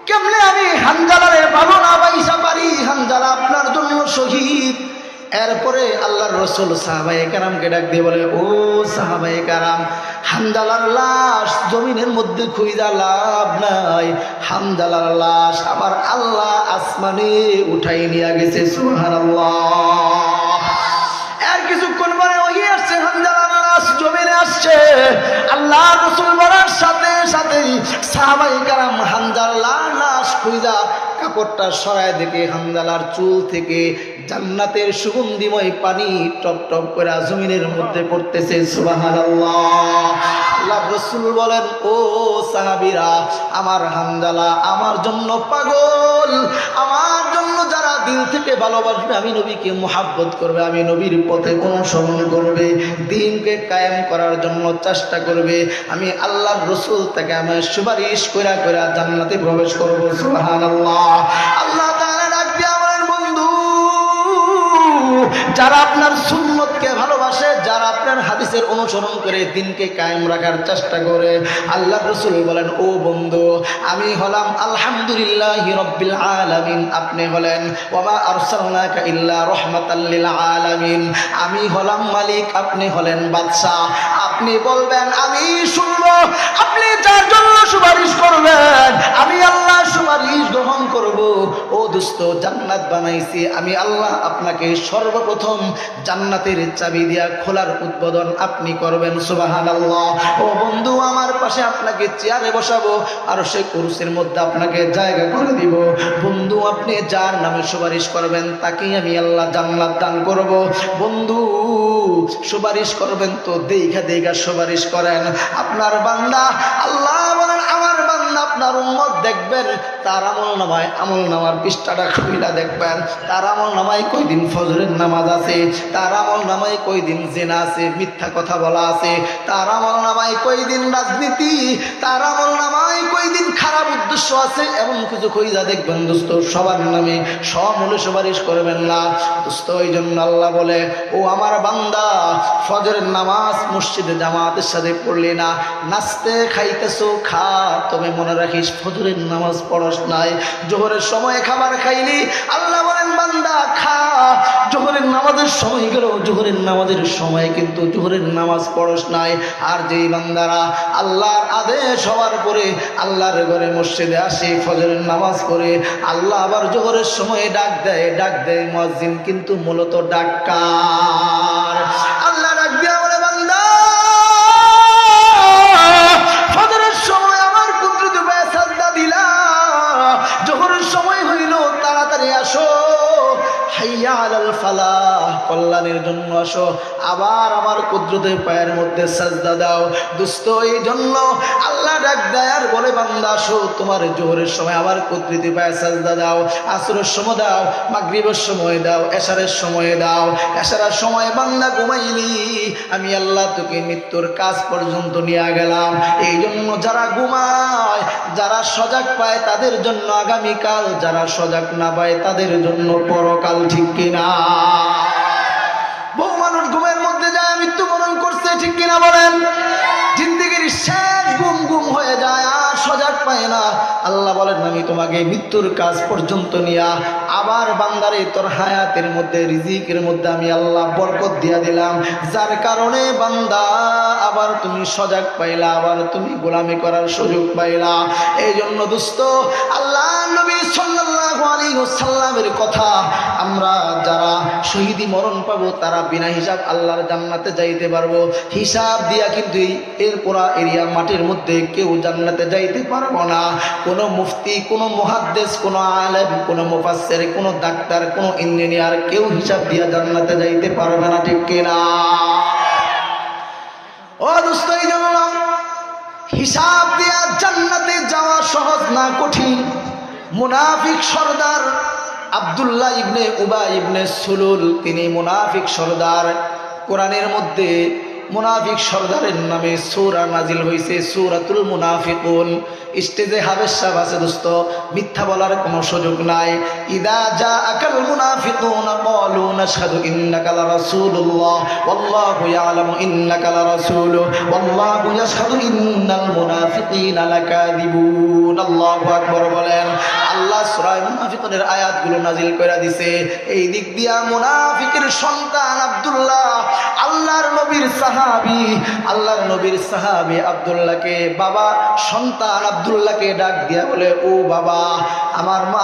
কেমনে আমি হানজালারে পাবো না পাইসা পারি? হানজালা আপনার জন্য শহীদ। এরপরে আল্লাহর রাসূল সাহাবায়ে কেরামকে ডাক দিয়ে বলে, ও সাহাবায়ে কেরাম, হানজালার লাশ জমিনের মধ্যে খুঁজা লাভ নাই, হানজালার লাশ আমার আল্লাহ আসমানে উঠাই নিয়ে গেছে। সুবহানাল্লাহ। আর কিছুক্ষণ পরে ওই আসছে, হানজালার লাশ জমিনে আসছে। আল্লাহ রাসূল বলার সাথে সাথে সাহাবায়ে কেরাম হানজালার লাশ খুঁজা কাপড়টা সরায় দেখে হানজালার চুল থেকে জান্নাতের সুগন্ধিময় পানি টপ টপ করে জমিনের মধ্যে পড়তেছে। সুবহানাল্লাহ। আল্লাহ রাসূল বলেন, ও সাহাবীরা, আমার হানজালা আমার জন্য পাগল, আমার জন্য যারা দিল থেকে ভালোবাসবে, আমি নবীকে মুহাব্বত করবে, আমি নবীর পথে অনুসরণ করবে, দ্বীনকে কায়েম করার জন্য চেষ্টা করবে, আমি আল্লাহর রাসূল তাকে আমি সুপারিশ কইরা কইরা জান্নাতে প্রবেশ করব। সুবহানাল্লাহ। আল্লাহ তাআলা ডাক দিয়া বলেন, বন্ধু যারা আপনার সুন্নতকে ভালোবাসে, যারা আপনার হাদিসের অনুসরণ করে দ্বীনকে কায়েম রাখার চেষ্টা করে, আল্লাহর রাসূল বলেন, ও বন্ধু আমি হলাম আলহামদুলিল্লাহি রাব্বিল আলামিন, আপনি হলেন ওয়া মা আরসালনাকা ইল্লা রাহমাতাল লিল আলামিন, আমি হলাম মালিক, আপনি হলেন বাদশা। আপনি বলবেন আমি শুনবো, আপনি যার জন্য সুপারিশ করবেন আমি আল্লাহ সুপারিশ গ্রহণ করব। ও দোস্ত, জান্নাত বানাইছি আমি আল্লাহ, আপনাকে সর্বপ্রথম জান্নাতের চাবি দিয়া খোলার উদ্বোধন আপনি করবেন। সুবহানাল্লাহ। ও বন্ধু, আমার পাশে আপনাকে চেয়ারে বসাবো আর সেই কুরসির মধ্যে আপনাকে জায়গা করে দিব। বন্ধু, আপনি যার নামে সুপারিশ করবেন তাকেই আমি আল্লাহ জান্নাত দান করব। বন্ধু, সুপারিশ করবেন তো দেখা দেখা সুপারিশ করেন। আপনার বান্দা আল্লাহ বলেন, আমার বান্দা আপনার উম্মত দেখবেন তার আমলনামার পৃষ্ঠাটা খুইলা দেখবেন তার আমলনামায় কয়দিন ফজরের নামাজ আছে, তার আমলনামায় কয়দিন জিনা আছে, মিথ্যা কথা বলা আছে, তার আমলনামায় কয়দিন রাজনীতি, তার আমলনামায় কয়দিন খারাপ উদ্দেশ্য আছে, এমন কিছু কইরা দেখবেন দোস্ত। সবার নামে সমূলে সুপারিশ করবেন না দোস্ত। এই জন্য আল্লাহ বলে, ও আমার বান্দা, ফজরের নামাজ মসজিদে জামাতের সাথে পড়লি না, নাচতে খাইতেছো খা, তবে মনে রাখিস ফজরের নামাজ পড়স নাই। জোহরের সময় খাবার খাইলি, আল্লাহ বলেন বান্দা খা, জোহরের নামাজের সময় গেল, জোহরের নামাজের সময় কিন্তু জোহরের নামাজ পড়স নাই। আর যেই বান্দারা আল্লাহর আদেশ হওয়ার পরে আল্লাহর ঘরে মসজিদে আসে, ফজরের নামাজ পড়ে, আল্লাহ আবার জোহরের সময় ডাক দেয় মুয়াজ্জিন, কিন্তু মূলত ডাক্কার। আল্লাহ ডাক দিয়া বলে, বান্দা ফজরের সময় আমার কুদরত পায়ে সাজদা দিলা, জোহরের সময় হইল তাড়াতাড়ি আসো, হাইয়া আলাল ফালাহ, কল্যাণের জন্য আসো, আবার আমার কুদরতের পায়ের মধ্যে সাজদা দাও। দোস্ত এই জন্য আল্লাহ ডাক দেয় আর বলে, বান্দা আসো, তোমার জোহরের সময় আবার কুদরতের পায়ে সাজদা দাও, আসরের সময় দাও, মাগরিবের সময় দাও, এশারের সময় দাও। এশারের সময় বান্দা ঘুমাইলি, আমি আল্লাহ তোকে মৃত্যুর কাজ পর্যন্ত নিয়ে গেলাম। এই জন্য যারা ঘুমায়, যারা সজাগ পায় তাদের জন্য আগামীকাল, যারা সজাগ না পায় তাদের জন্য পরকাল। ঠিক কিনা? বহু মানুষ ঘুমের মধ্যে যায় মৃত্যুবরণ করছে, ঠিক কিনা বলেন? জিন্দেগির শেষ গুম হয়ে যায়, আর সজাগ পায় না। আল্লাহ বলেন, আমি তোমাকে মৃত্যুর কাজ পর্যন্ত নিয়া আবার বান্দারে তোর হায়াতের মধ্যে, রিজিকের মধ্যে আমি আল্লাহ বরকত দিয়া দিলাম, যার কারণে বান্দা আবার তুমি সজাগ পাইলা, আবার তুমি গোলামি করার সুযোগ পাইলা। এই জন্য দোস্ত, আল্লাহ নবী সাল্লাল্লাহু আলাইহি ওয়াসাল্লামের কথা, আমরা যারা শহীদি মরণ পাবো তারা বিনা হিসাব আল্লাহর জান্নাতে যাইতে পারবো। হিসাব দিয়া কিন্তু এর পুরা এরিয়া মাটির মধ্যে কেউ জান্নাতে যাইতে পারবো না। কোনো মুফতি, কোনো মুহাদ্দিস, কোনো আলেম, কোনো মুফাসসির, কোনো ডাক্তার, কোনো ইঞ্জিনিয়ার কেউ হিসাব দিয়া জান্নাতে যাইতে পারবে না। ঠিক কিনা? ও দোস্ত, এই জন্য হিসাব দিয়া জান্নাতে যাওয়া সহজ না, কঠিন। মুনাফিক সর্দার আব্দুল্লাহ ইবনে উবাই ইবনে সুলুল, তিনি মুনাফিক সর্দার। কোরআনের মধ্যে মুনাফিক সর্দারের নামে সূরা নাজিল হয়েছে, সূরাতুল মুনাফিকুন। স্টেজে হাবেশ সাহেব আছে দোস্ত, মিথ্যা বলার কোনো সুযোগ নাই। ইদা জাআকাল মুনাফিকুনা ক্বালু নাশহাদু ইন্নাকা লারাসূলুল্লাহ ওয়াল্লাহু ইয়ালামু ইন্নাকা লারাসূলুহু ওয়াল্লাহু ইয়াশহাদু ইন্নাল মুনাফিকিনা লাকাযিবুন। আল্লাহু আকবার বলেন। আল্লাহ সূরা মুনাফিকুনের আয়াতগুলো নাজিল করে দিয়েছে। এই দিক দিয়া মুনাফিকের সন্তান আব্দুল্লাহ, আল্লাহর নবীর সাহাবী আব্দুল্লাহকে, বাবা সন্তান আব্দুল্লাহকে ডাক দিয়া বলে, ও বাবা,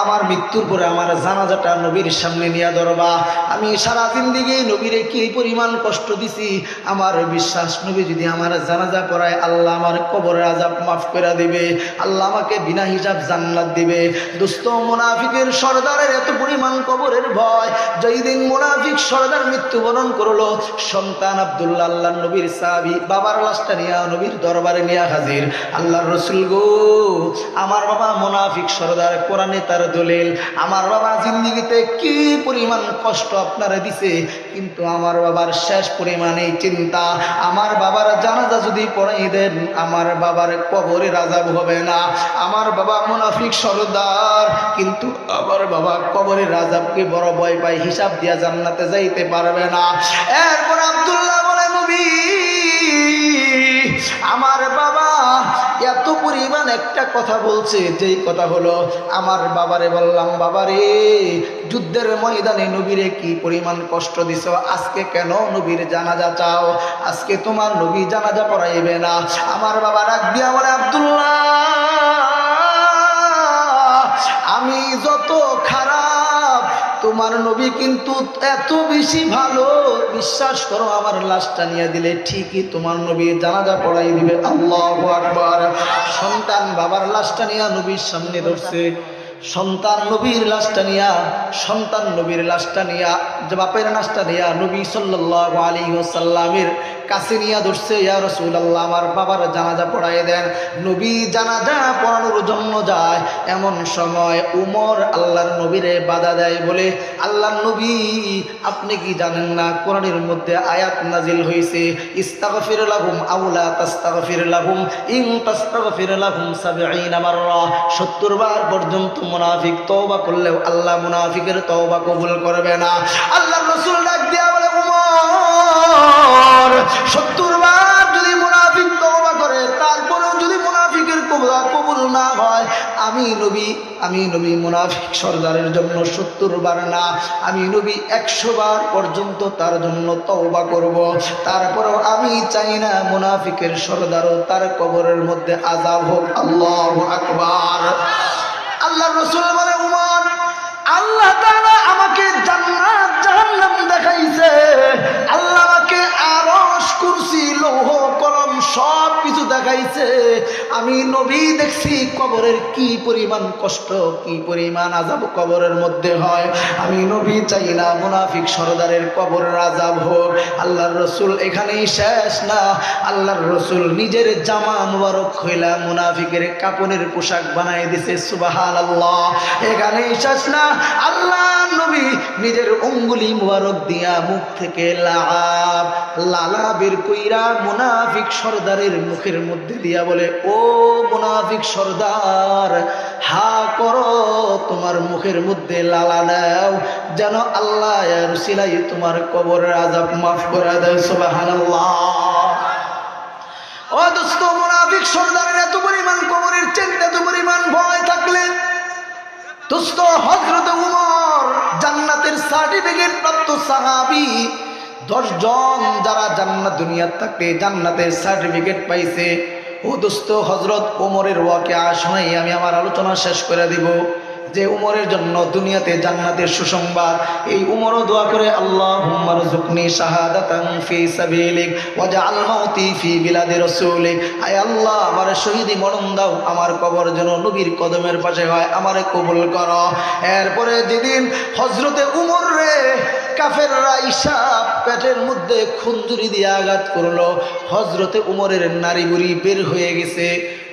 আমার মৃত্যুর পরে আমার জানাজাটা নবীর সামনে নিয়ে ধরবা। আমি সারা জিন্দেগি নবীরে কি পরিমাণ কষ্ট দিছি, আমার বিশ্বাস নবী যদি আমার জানাজা পড়ায়, আল্লাহ আমার কবরের আযাব মাফ করে দিবে, আল্লাহ আমাকে বিনা হিসাব জান্নাত দিবে। দোস্ত, মুনাফিকের সর্দারের এত পরিমাণ কবরের ভয়, যেই দিন মুনাফিক সর্দার মৃত্যুবরণ করলো, সন্তান আব্দুল্লাহ আল্লাহর নবীর সাহাবী বাবার লাশটা নিয়ে নবীর দরবারে নিয়ে হাজির। আল্লাহর রাসূল গো, আমার বাবা মুনাফিক সর্দার, কোরআনে তার দলিল, আমার বাবা জিন্দেগিতে কি পরিমাণ কষ্ট আপনারা দিছে, কিন্তু আমার বাবার শেষ পরিমাণে চিন্তা, আমার বাবার জানাজা যদি পড়াই দেন আমার বাবার কবরের আযাব হবে না। আমার বাবা মুনাফিক সর্দার, কিন্তু আমার বাবা কবরের আযাবকে বড় ভয় পায়, হিসাব দিয়া জান্নাতে যাইতে পারবে না। এরপর আব্দুল্লাহ বলে, নবী, আমার বাবা এত পরিমাণ একটা কথা বলছে, যেই কথা হলো, আমার বাবারে বললাম, বাবারে যুদ্ধের ময়দানে নবীরে কি পরিমাণ কষ্ট দিছ, আজকে কেন নবীর জানাজা চাও, আজকে তোমার নবী জানাজা পড়াইবে না। আমার বাবা ডাক দিয়া বলে, আব্দুল্লাহ, আমি যত খারাপ, তোমার নবী কিন্তু এত বেশি ভালো, বিশ্বাস করো, আমার লাশটা নিয়ে দিলে ঠিকই তোমার নবী জানাজা পড়াই দিবে। আল্লাহু আকবার। সন্তান বাবার লাশটা নিয়ে নবীর সামনে ধরছে, সন্তান নবীর লাশটা নিয়া যে বাপের লাশটা নিয়া নবী সাল্লাল্লাহু আলাইহি ওয়াসাল্লামের কাছে নিয়ে ধরছে, ইয়া রাসূলুল্লাহ আমার বাবার জানাজা পড়ায় দেন। নবী জানাজা পড়ানোর জন্য যায়, এমন সময় উমর আল্লাহর নবীরে বাধা দেয়, বলে আল্লাহর নবী আপনি কি জানেন না কোরআনের মধ্যে আয়াত নাজিল হয়েছে, ইস্তাগফির লাহুম আও লা তাস্তাগফির লাহুম ইন তাস্তাগফির লাহুম ৭০ মাররা, ৭০ বার পর্যন্ত মুনাফিক তওবা করলেও আল্লাহ মুনাফিকের তওবা কবুল করবে না। আল্লাহর রাসূল ডাক দিয়া বলে, উমর ৭০ বার যদি মুনাফিক তওবা করে, তারপরেও যদি মুনাফিকের কবুল না হয়, আমি নবী মুনাফিক সর্দারের জন্য ৭০ বার না, আমি নবী ১০০ বার পর্যন্ত তার জন্য তওবা করব। তারপরেও আমি চাই না মুনাফিকের সর্দারও তার কবরের মধ্যে আযাব হোক। আল্লাহু আকবার। আল্লাহর রাসূল বলে, উমর আল্লাহ তাআলা আমাকে জান্নাত জাহান্নাম দেখাইছে, আল্লাহ আমাকে আরশ কুরসি লৌহ কলম সব কিছু দেখাইছে, আমি নবী দেখছি কবরের কি পরিমাণ কষ্ট, কি পরিমাণ আযাব কবরের মধ্যে হয়। আমি নবী চাই না মুনাফিক সরদারের কবরের আযাব হোক। আল্লাহর রাসূল এখানেই শেষ না, আল্লাহর রাসূল নিজের জামা মুবারক খইলা মুনাফিকের কাপনের পোশাক বানাই দিছে। সুবহানাল্লাহ। এখানেই শেষ না, আল্লাহ নবী নিজের অঙ্গুলি মুবারক দিয়া মুখ থেকে লালা বের কইরা মুনাফিক সর্দারের মুখের মধ্যে দিয়া বলে, ও মুনাফিক সর্দার হা করো, তোমার মুখের মধ্যে লালা নাও, যেন আল্লাহ এর উসিলাই তোমার কবরের আযাব মাফ করে দেয়। সুবহানাল্লাহ। ও দোস্ত, মুনাফিক সর্দারের এত পরিমাণ কবরের চিন্তা, এত পরিমাণ ভয় থাকলে দোস্ত, হযরত উমর জান্নাতের সার্টিফিকেট প্রাপ্ত সাহাবী 10 জন যারা জান্নাত দুনিয়ার থাকতে জান্নাতের সার্টিফিকেট পাইছে। ও দোস্ত, হযরত ওমরের ওয়াকিয়া শোনাই আমি আমার আলোচনা শেষ করে দিব। যে উমরের জন্য দুনিয়াতে জান্নাতের সুসংবাদ, এই উমরও দোয়া করে, আল্লাহুম্মা রযুকনি শাহাদাতান ফি সাবিলিক ওয়াজআল মাউতি ফি বিলাদি রাসূলিক, আয় আল্লাহ আমার শহীদি মরণ দাও, আমার কবর যেন নবীর কদমের পাশে হয়, আমারে কবুল করো। এরপরে যেদিন হযরতে উমর রে কাফেররা ঈশা পেটের মধ্যে খুনজুরি দিয়ে আঘাত করলো, হযরতে উমরের নারী বুড়ি বের হয়ে গেছে,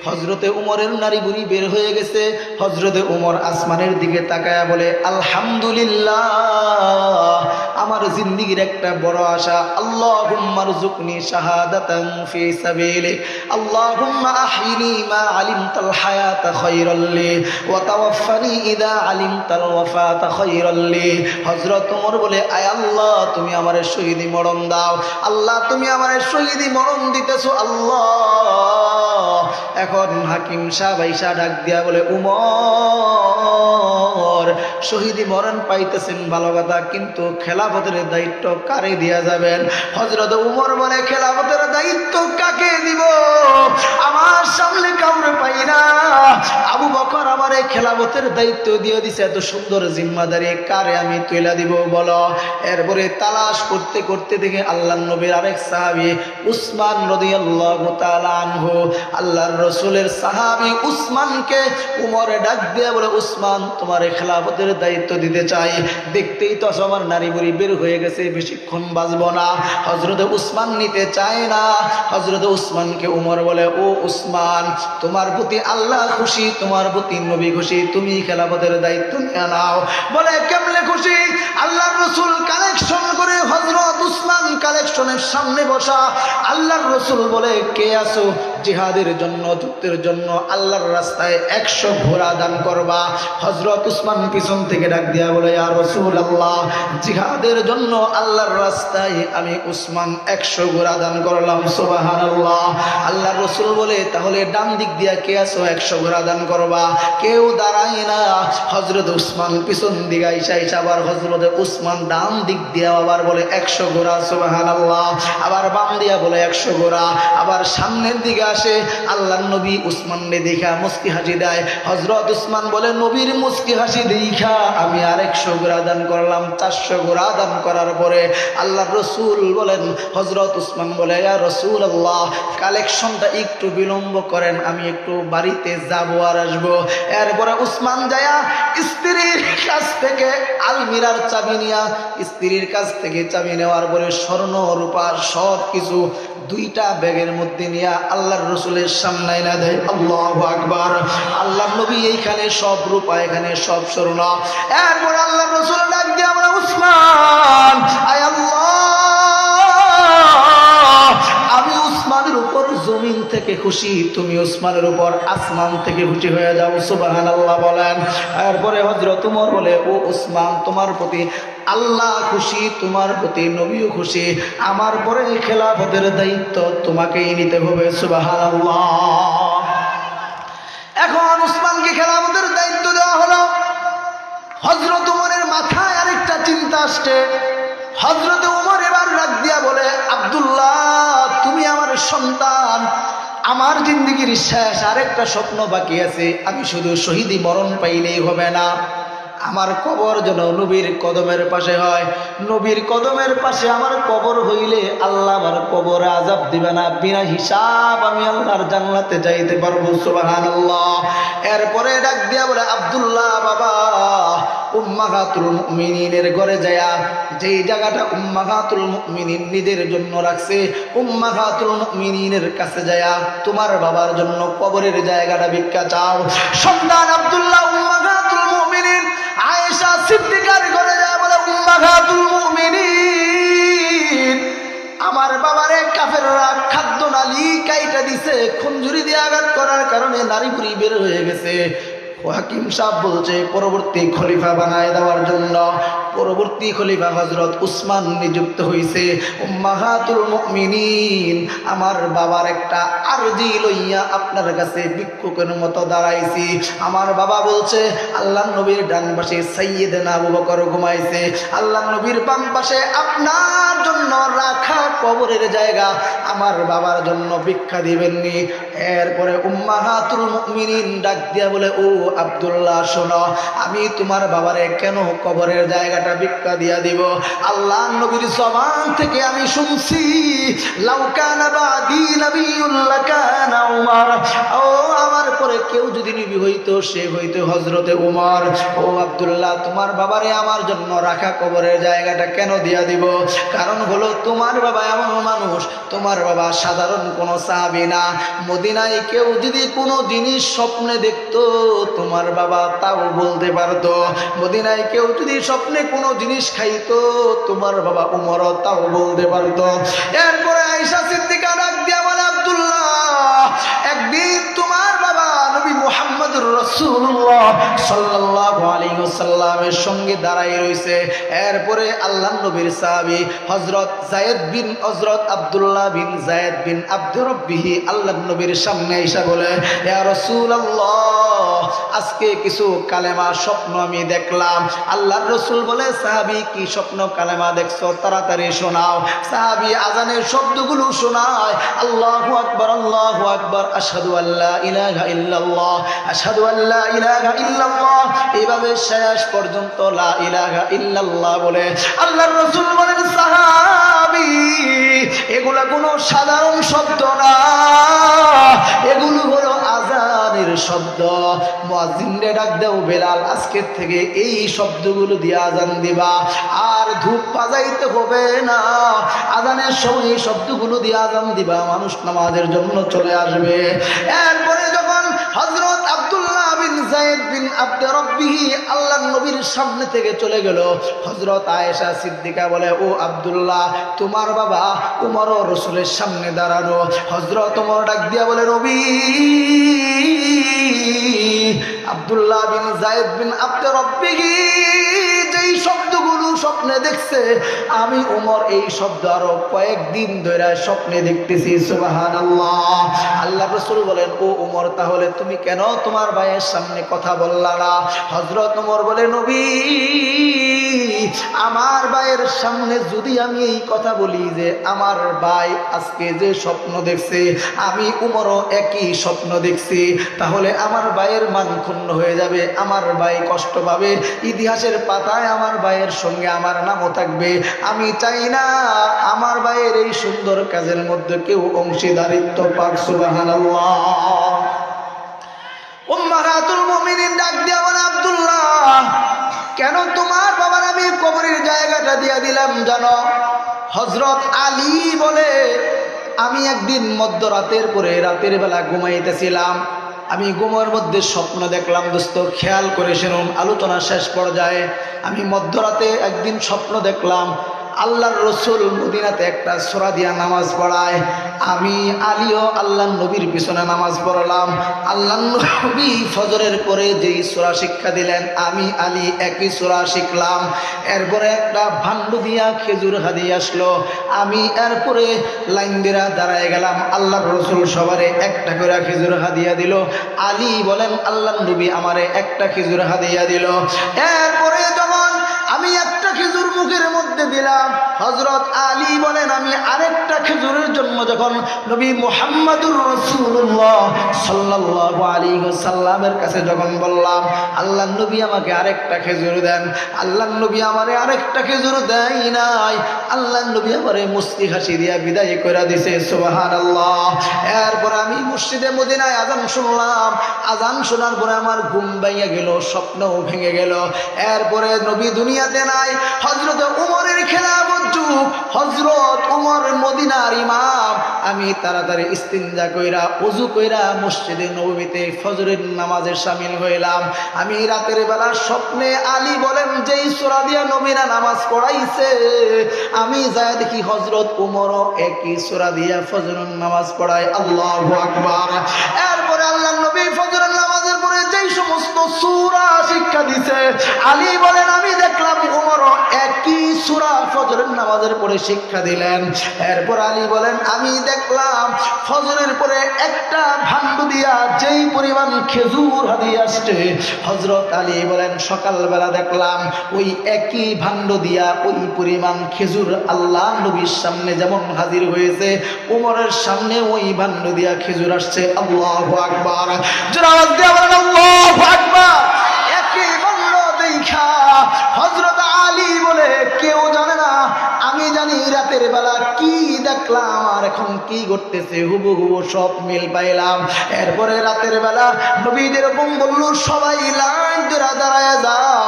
হযরতে উমরের নারী বুড়ি বের হয়ে গেছে। হযরতে উমর আসমানের দিকে তাকায়া বলে, আলহামদুলিল্লাহ, আমার জিন্দেগীর একটা বড় আশা, আল্লাহুম্মা রযুকনি শাহাদাতান ফি সাবিলিক, আল্লাহুম্মা আহইনি মা আলিমতাল হায়াতা খায়রাল লি ওয়া তাওয়াফফানি ইযা আলিমতাল ওয়াফাতা খায়রাল লি। হযরত উমর বলে, আয় আল্লাহ তুমি আমারে শহীদি মরণ দাও, আল্লাহ তুমি আমারে শহীদি মরণ দিতেছো আল্লাহ। এখন হাকিম সাহেব আইসা ডাক দিয়া বলে, উমর শহীদি মরণ পাইতেছেন ভালো কথা, কিন্তু খেলাফতের দায়িত্ব কারে দিয়া যাবেন? হযরত উমর বলে, খেলাফতের দায়িত্ব কাকে দিব? আমার সামনে কাউরে পাই না, আবু বকর আমারে খেলাফতের দায়িত্ব দিয়ে দিছে, এত সুন্দর জিম্মাদারি কারে আমি তুইলা দিব বলো? এরপরে তালাশ করতে করতে দেখে আল্লাহর নবীর আরেক সাহাবী উসমান রাদিয়াল্লাহু তাআলা আনহু, আল্লাহর রাসূলের সাহাবী উসমানকে উমরে ডাক দিয়ে বলে, উসমান তোমার খেলাফতের দায়িত্ব দিতে চাই, দেখতেই তো আমার নারী বুড়ি বের হয়ে গেছে, বেশিক্ষণ বাঁচবো না। হযরত উসমান নিতে চায় না। হযরত উসমানকে উমর বলে, ও উসমান তোমার প্রতি আল্লাহ খুশি, তোমার প্রতি নবী খুশি, তুমি খেলাফতের দায়িত্ব নিয়ে নাও। বলে, কেমনে খুশি? আল্লাহর রাসূল কালেকশন করে, হযরত উসমান কালেকশনের সামনে বসা। আল্লাহর রাসূল বলে, কে আছো জিহাদের জন্য, যুদ্ধের জন্য আল্লাহর রাস্তায় 100 ঘোড়া দান করবা? হযরত উসমান পিছন থেকে ডাক দিয়া বলে, ইয়া রাসূলুল্লাহ জিহাদের জন্য আল্লাহর রাস্তায় আমি উসমান 100 ঘোড়া দান করলাম। সুবহানাল্লাহ। আল্লাহর রাসূল বলে, তাহলে ডান দিক দিয়া কে আছো 100 ঘোড়া দান করবা? কেউ দাঁড়ায় না। হযরত উসমান পিছন দিকে আইসা আবার হযরত উসমান ডান দিক দিয়া আবার বলে 100 ঘোড়া। সুবহানাল্লাহ। আবার বাম দিয়া বলে 100 ঘোড়া, আবার সামনের দিকে আসে। আল্লাহ নবী উসমানকে দেখা মুস্কি হাসি দেয়। হযরত উসমান বলে নবীর মুস্কি হাসি দেখা আমি আর 100 ঘোড়া দান করলাম। 400 ঘোড়া দান করার পরে আল্লাহ রসুল বলেন, হযরত উসমান বলে ইয়া রাসূলুল্লাহ কালেকশনটা একটু বিলম্ব করেন, আমি একটু বাড়িতে যাব আর আসবো। এরপরে উসমান যায়া স্ত্রীর কাছ থেকে আলমিরার চাবি নিয়া, স্ত্রীর কাছ থেকে চাবি নেওয়ার পরে স্বর্ণ রূপা সব কিছু 2টা ব্যাগের মধ্যে নিয়ে আল্লাহর রসুলের সামনে এনে দেয়। আল্লাহু আকবার। আল্লাহ নবী এইখানে সব রূপা, এখানে সব স্বর্ণ। এরপরে আল্লাহর রসুল ডাক দিয়ে আমরা উসমান, আয় আল্লাহ আমি উসমানের উপর জমিন থেকে খুশি, তুমি উসমানের উপর আসমান থেকে খুশি হয়ে যাও। সুবহানাল্লাহ বলেন। এরপরে হযরত ওমর বলে ও উসমান তোমার প্রতি আল্লাহ খুশি, তোমার প্রতি নবীও খুশি, আমার পরে খেলাফতের দায়িত্ব তোমাকেই নিতে হবে। সুবহানাল্লাহ। এখন উসমানকে খেলাফতের দায়িত্ব দেওয়া হলো। হযরত ওমরের মাথায় আরেকটা চিন্তা আসছে। হযরত ওমর এবার ডাক দিয়া বলে আব্দুল্লাহ তুমি আমার সন্তান, আমার জিন্দেগির শেষ আরেকটা স্বপ্ন বাকি আছে, আমি শুধু শহীদি মরণ পাইলেই হবে না, আমার কবর যেন নবীর কদমের পাশে হয়। নবীর কদমের পাশে আমার কবর হইলে আল্লাহ আমার কবরে আযাব দিবে না, বিনা হিসাব আমি আল্লাহর জান্নাতে যাইতে পারবো। সুবহানাল্লাহ। এরপরে ডাক দিয়া বলে আব্দুল্লাহ বাবা উম্মাহাতুল মুমিনিনের ঘরে যায়া, যেই জায়গাটা উম্মাহাতুল মুমিনিন নিজের জন্য রাখছে, উম্মাহাতুল মুমিনিনের কাছে যায়া তোমার বাবার জন্য কবরের জায়গাটা ভিক্ষা চাও। সন্তান আব্দুল্লাহ উম্মাহাতুল মুমিনিন আয়েশা সিদ্দিকার ঘরে যায় বলে উম্মাহাতুল মুমিনিন আমার বাবারে কাফেররা খাদ্য নালী কাইটা দিছে, খুনজুরি দিয়ে আঘাত করার কারণে নারী বুড়ি বের হয়ে গেছে। হাকিম সাহেব বলছে পরবর্তী খলিফা বানায় দেওয়ার জন্য পরবর্তী খলিফা হযরত উসমান নিযুক্ত হয়েছে। উম্মাহাতুল মুমিনিন আমার বাবার একটা আরজি লইয়া আপনার কাছে ভিক্ষুকের মতো দাঁড়াইছি। আমার বাবা বলছে আল্লাহ নবীর ডান পাশে সাইয়্যিদনা আবু বকর ঘুমাইছে, আল্লাহ নবীর বাম পাশে আপনার জন্য রাখা কবরের জায়গা, আমার বাবার জন্য ভিক্ষা দিবেননি। এরপরে উম্মাহাতুল মুমিনিন ডাক দিয়া বলে ও আব্দুল্লাহ শোনো, আমি তোমার বাবারে কেন কবরের জায়গাটা ভিক্ষা দিয়া দিব? আল্লাহ নবীর জবান থেকে আমি শুনছি লাউ কানা বাদি নবিয়্যুন লাকানা উমর, ও আমার পরে কেউ যদি নবী হইতো সে হইতো হযরতে উমর। ও আব্দুল্লাহ তোমার বাবারে আমার জন্য রাখা কবরের জায়গাটা কেন দিয়া দিব? কারণ হলো তোমার বাবা এমন মানুষ, তোমার বাবা সাধারণ কোনো সাহাবী না। মদিনায় কেউ যদি কোনো জিনিস স্বপ্নে দেখতো তোমার বাবা তাও বলতে পারতো, মদিনায় কেউ যদি স্বপ্নে কোনো জিনিস খাইতো তোমার বাবা উমর তাও বলতে পারতো। এরপরে আয়েশা সিদ্দিকা ডাক দিয়া বলে আব্দুল্লাহ একদিন তোমার বাবা নবী মুহাম্মদুর রাসূলুল্লাহ সাল্লাল্লাহু আলাইহি ওয়াসাল্লামের সঙ্গে দাঁড়ায় রইছে। এরপরে আল্লাহ নবীর সাহাবী হযরত আব্দুল্লাহ বিন যায়েদ বিন আব্দুর রাব্বিহি আল্লাহ নবীর সামনে এসে বলে ইয়া রাসূলুল্লাহ আজকে কিছু কালেমা স্বপ্ন আমি দেখলাম। আল্লাহর রাসূল বলে সাহাবী কি স্বপ্ন কালেমা দেখছো তাড়াতাড়ি শোনাও। সাহাবী আজানের শব্দগুলো শোনায় আল্লাহু আকবার আল্লাহু আকবার আশহাদু আল্লা ইলাহা ইল্লাল্লাহ আশহাদু আল্লা ইলাহা ইল্লাল্লাহ, এইভাবে শেষ পর্যন্ত লা ইলাহা ইল্লাল্লাহ বলে আল্লাহর রাসূল বলেন সাহাবী এগুলা কোনো সাধারণ শব্দ না, এগুলো হলো আজানের শব্দ। মুয়াজ্জিনরে ডাক দাও বেলাল আজকের থেকে এই শব্দগুলো দিয়ে আজান দিবা, আর ধূপ বাজাইতে হবে না, আজানের সময় এই শব্দগুলো দিয়ে আজান দিবা, মানুষ নামাজের জন্য চলে আসবে। এরপরে যখন হযরত আব্দুল্লাহ বিন যায়েদ বিন আব্দুর রাব্বিহি আল্লাহর নবীর সামনে থেকে চলে গেল, হযরত আয়েশা সিদ্দিকা বলে ও আব্দুল্লাহ তোমার বাবা উমরও রাসূলের সামনে দাঁড়ানো। হযরত ওমর ডাক দিয়া বলে নবী আব্দুল্লাহ বিন যায়েদ বিন আব্দুর রাব্বিহি যেই শব্দগুলো স্বপ্নে দেখছে আমি উমর এই শব্দ আরো কয়েকদিন ধরে স্বপ্নে দেখতেছি। সুবহানাল্লাহ। আল্লাহ রাসূল বলেন ও উমর তাহলে তুমি কেন তোমার ভাইয়ের সামনে কথা বললা না? হযরত ওমর বলে নবী আমার ভাইয়ের সামনে যদি আমি এই কথা বলি যে আমার ভাই আজকে যে স্বপ্ন দেখছে আমি উমরও একই স্বপ্ন দেখছি, তাহলে আমার ভাইয়ের মান ক্ষুণ্ণ হয়ে যাবে, আমার ভাই কষ্ট পাবে, ইতিহাসের পাতায় আমার ভাইয়ের সঙ্গে আমার নামও থাকবে। আমি চাই না আমার ভাইয়ের এই সুন্দর কাজের মধ্যে কেউ অংশীদারিত্ব পাক। সুবহানাল্লাহ। উম্মাহাতুল মুমিনিন ডাক দিয়া বলে, আব্দুল্লাহ, কেন তোমার বাবার আমি কবরের জায়গাটা দিয়া দিলাম জানো? হযরত আলী বলে, আমি একদিন মধ্যরাতের পরে রাতের বেলা ঘুমাইতেছিলাম, আমি ঘুমের মধ্যে স্বপ্ন দেখলাম। দোস্ত খেয়াল করে শুনুন, আলোচনা শেষ পর্যায়ে। আমি মধ্যরাতে একদিন স্বপ্ন দেখলাম আল্লাহর রসুল মদিনাতে একটা সূরা দিয়া নামাজ পড়ায়, আমি আলীও আল্লাহ নবীর পিছনে নামাজ পড়লাম। আল্লাহ নবী ফজরের পরে যেই সূরা শিক্ষা দিলেন আমি আলী একই সূরা শিখলাম। এরপরে একটা ভান্ডু দিয়া খেজুর হাদিয়ে আসলো, আমি এরপরে লাইন দিয়া দাঁড়ায় গেলাম। আল্লাহর রসুল সবারে একটা করে খেজুর হাদিয়া দিল, আলী বলেন আল্লাহ নবী আমারে একটা খেজুর হাদিয়া দিল। এরপরে যখন আমি একটা খেজুর মুখের মধ্যে দিলাম, হযরত আলী বলেন আমি আরেকটা খেজুরের জন্য যখন নবী মুহাম্মদুর রাসূলুল্লাহ সাল্লাল্লাহু আলাইহি ওয়াসাল্লামের কাছে যখন বললাম আল্লাহর নবী আমাকে আরেকটা খেজুর দেন, আল্লাহর নবী আমারে আরেকটা খেজুর দেয় নাই, আল্লাহর নবী আমারে মুস্কি হাসি দিয়া বিদায় করে দিয়েছে। সুবহানাল্লাহ। এরপর আমি মসজিদে মদিনায় আযান শুনলাম, আযান শোনার পরে আমার ঘুম ভেঙে গেল, স্বপ্নও ভেঙে গেল। এরপরে নবী দুনিয়াতে নাই, হযরত উমরের খেলাফত যুগ, হযরত উমর মদিনার ইমাম। আমি তাড়াতাড়ি ইস্তিনজা কইরা ওযু কইরা মসজিদে নববীতে ফজরের নামাজে শামিল হইলাম। আমি রাতের বেলা স্বপ্নে আলী বলেন যেই সূরা দিয়া নবীরা নামাজ পড়াইছে আমি যায় দেখি হযরত উমরও একই সূরা দিয়া ফজরের নামাজ পড়ায়। আল্লাহু আকবার। এরপরে আল্লাহর নবী ফজরের নামাজের পরে যেই সমস্ত সূরা শিক্ষা দিছে আলী বলেন আমি দেখলাম উমরও একই সূরা ফজরের নামাজের পরে শিক্ষা দিলেন। এরপর আলী বলেন আমি দেখলাম ফজরের পরে একটা ভান্ডু দিয়া যেই পরিমাণ খেজুর হাদিয়ে আসছে, হযরত আলী বলেন সকালবেলা দেখলাম ওই একই ভান্ডু দিয়া ওই পরিমাণ খেজুর আল্লাহ নবীর সামনে যেমন হাজির হয়েছে উমরের সামনে ওই ভান্ডু দিয়া খেজুর আসছে। আল্লাহু আকবার। জোরে আওয়াজ দিয়া বলেন আল্লাহু আকবার। একই ভান্ডু দেখা হযরত আলী বলে কেউ জানে না, আমি জানি রাতের বেলা কি দেখলাম আর এখন কি ঘটতেছে হুবহু সব মিল পাইলাম। এরপরে রাতের বেলা নবী যেরকম বলল সবাই লাইন ধরে দাঁড়ায় যাও,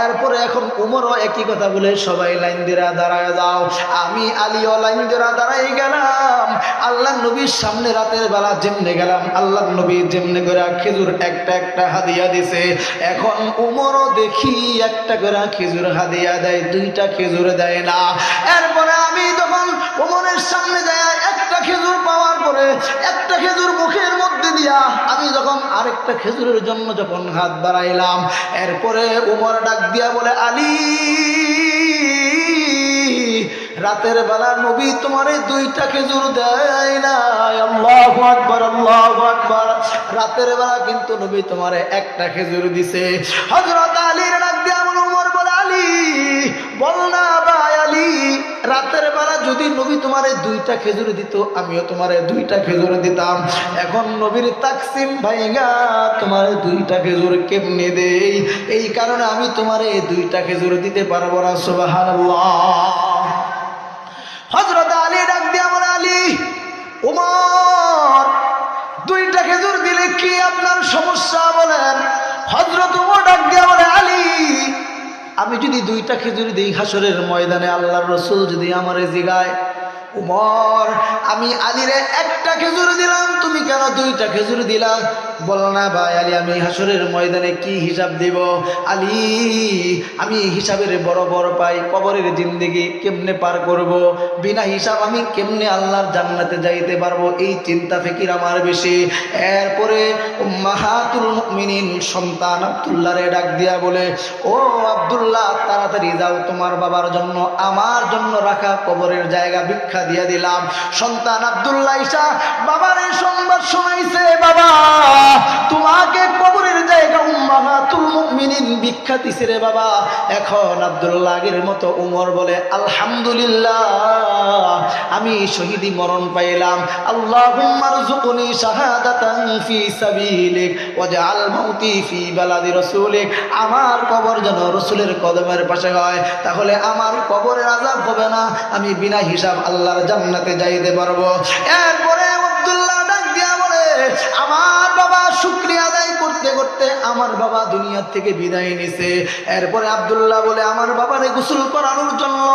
এরপরে এখন উমরও একই কথা বলে সবাই লাইন ধরে দাঁড়ায় যাও। আমি আলীও লাইন ধরে দাঁড়াই গেলাম। আল্লাহ নবীর সামনে রাতের বেলা যেমনে গেলাম আল্লাহ নবী যেমনে করে খেজুর একটা একটা হাদিয়া দিছে, এখন উমরও দেখি একটা করে খেজুর হাদিয়া দেয়, দুইটা খেজুর দেয় না। এরপরে আমি যখন উমরের সামনে যায় একটা খেজুর পাওয়ার পরে একটা খেজুর মুখের মধ্যে দিয়া আমি যখন আরেকটা খেজুরের জন্য যখন হাত বাড়াইলাম, এরপরে উমর ডাক দিয়া বলে আলী রাতের বেলা নবী তোমারে দুইটা খেজুর দেয় না। আল্লাহু আকবার, আল্লাহু আকবার। রাতের বেলা কিন্তু নবী তোমারে একটা খেজুর দিছে। হযরত আলী ডাক দিয়া বলে উমর বলে আলী বল না ভাই আলী, রাতের বেলা যদি নবী তোমারে দুইটা খেজুর দিত আমিও তোমারে দুইটা খেজুর দিতাম, এখন নবীর তাকসিম ভাইগা তোমারে দুইটা খেজুর কেমনে দেই, এই কারণে আমি তোমারে দুইটা খেজুর দিতে পারবো না। সুবহানাল্লাহ। হযরত আলী ডাক দিয়া বলে আলী উমর দুইটা খেজুর দিলে কি আপনার সমস্যা বলেন? হযরত উমর ডাক দিয়া বলে আলী আমি যদি দুইটা খেজুর দিই হাসরের ময়দানে আল্লাহর রাসূল যদি আমারে জিগায় উমর আমি আলীরে একটা খেজুর দিলাম তুমি কেন দুইটা খেজুর দিলা? বল না ভাই আলী আমি হাসরের ময়দানে কি হিসাব দিব? আলী আমি হিসাবের বড় বড় পাই, কবরের জিন্দেগি কেমনে পার করব, বিনা হিসাব আমি কেমনে আল্লাহর জান্নাতে যাইতে পারবো, এই চিন্তা ফিকির আমার বেশি। এরপরে উম্মাহাতুল মুমিনিন সন্তান আব্দুল্লাহরে ডাক দিয়া বলে ও আব্দুল্লাহ তাড়াতাড়ি যাও তোমার বাবার জন্য আমার জন্য রাখা কবরের জায়গা ভিক্ষা দিয়া দিলাম। সন্তান আব্দুল্লাহ ঈসা বাবার এই সংবাদ শোনাইছে, বাবা তোমাকে কবরের জায়গা উম্মাহাতুল মুমিনিন ভিক্ষা দিছে রে বাবা। এখন আব্দুল্লাহ আগের মতো উমর বলে আলহামদুলিল্লাহ, আমি শহীদি মরণ পাইলাম। আল্লাহুম্মা রযুকনি শাহাদাতান ফি সাবিলিক ওয়াজআল মাউতি ফি বালাদি রাসূলিক। আমার কবর যেন রাসূলের কদমের পাশে হয়, তাহলে আমার কবরের আযাব হবে না, আমি বিনা হিসাব আল্লাহর জান্নাতে যাইতে পারবো। এরপরে আব্দুল্লাহ ডাক দিয়া বলে আমার বাবা শুকরিয়া আদায় করতে করতে আমার বাবা দুনিয়া থেকে বিদায় নিছে। এরপরে আব্দুল্লাহ বলে আমার বাবারে গোসল করানোর জন্য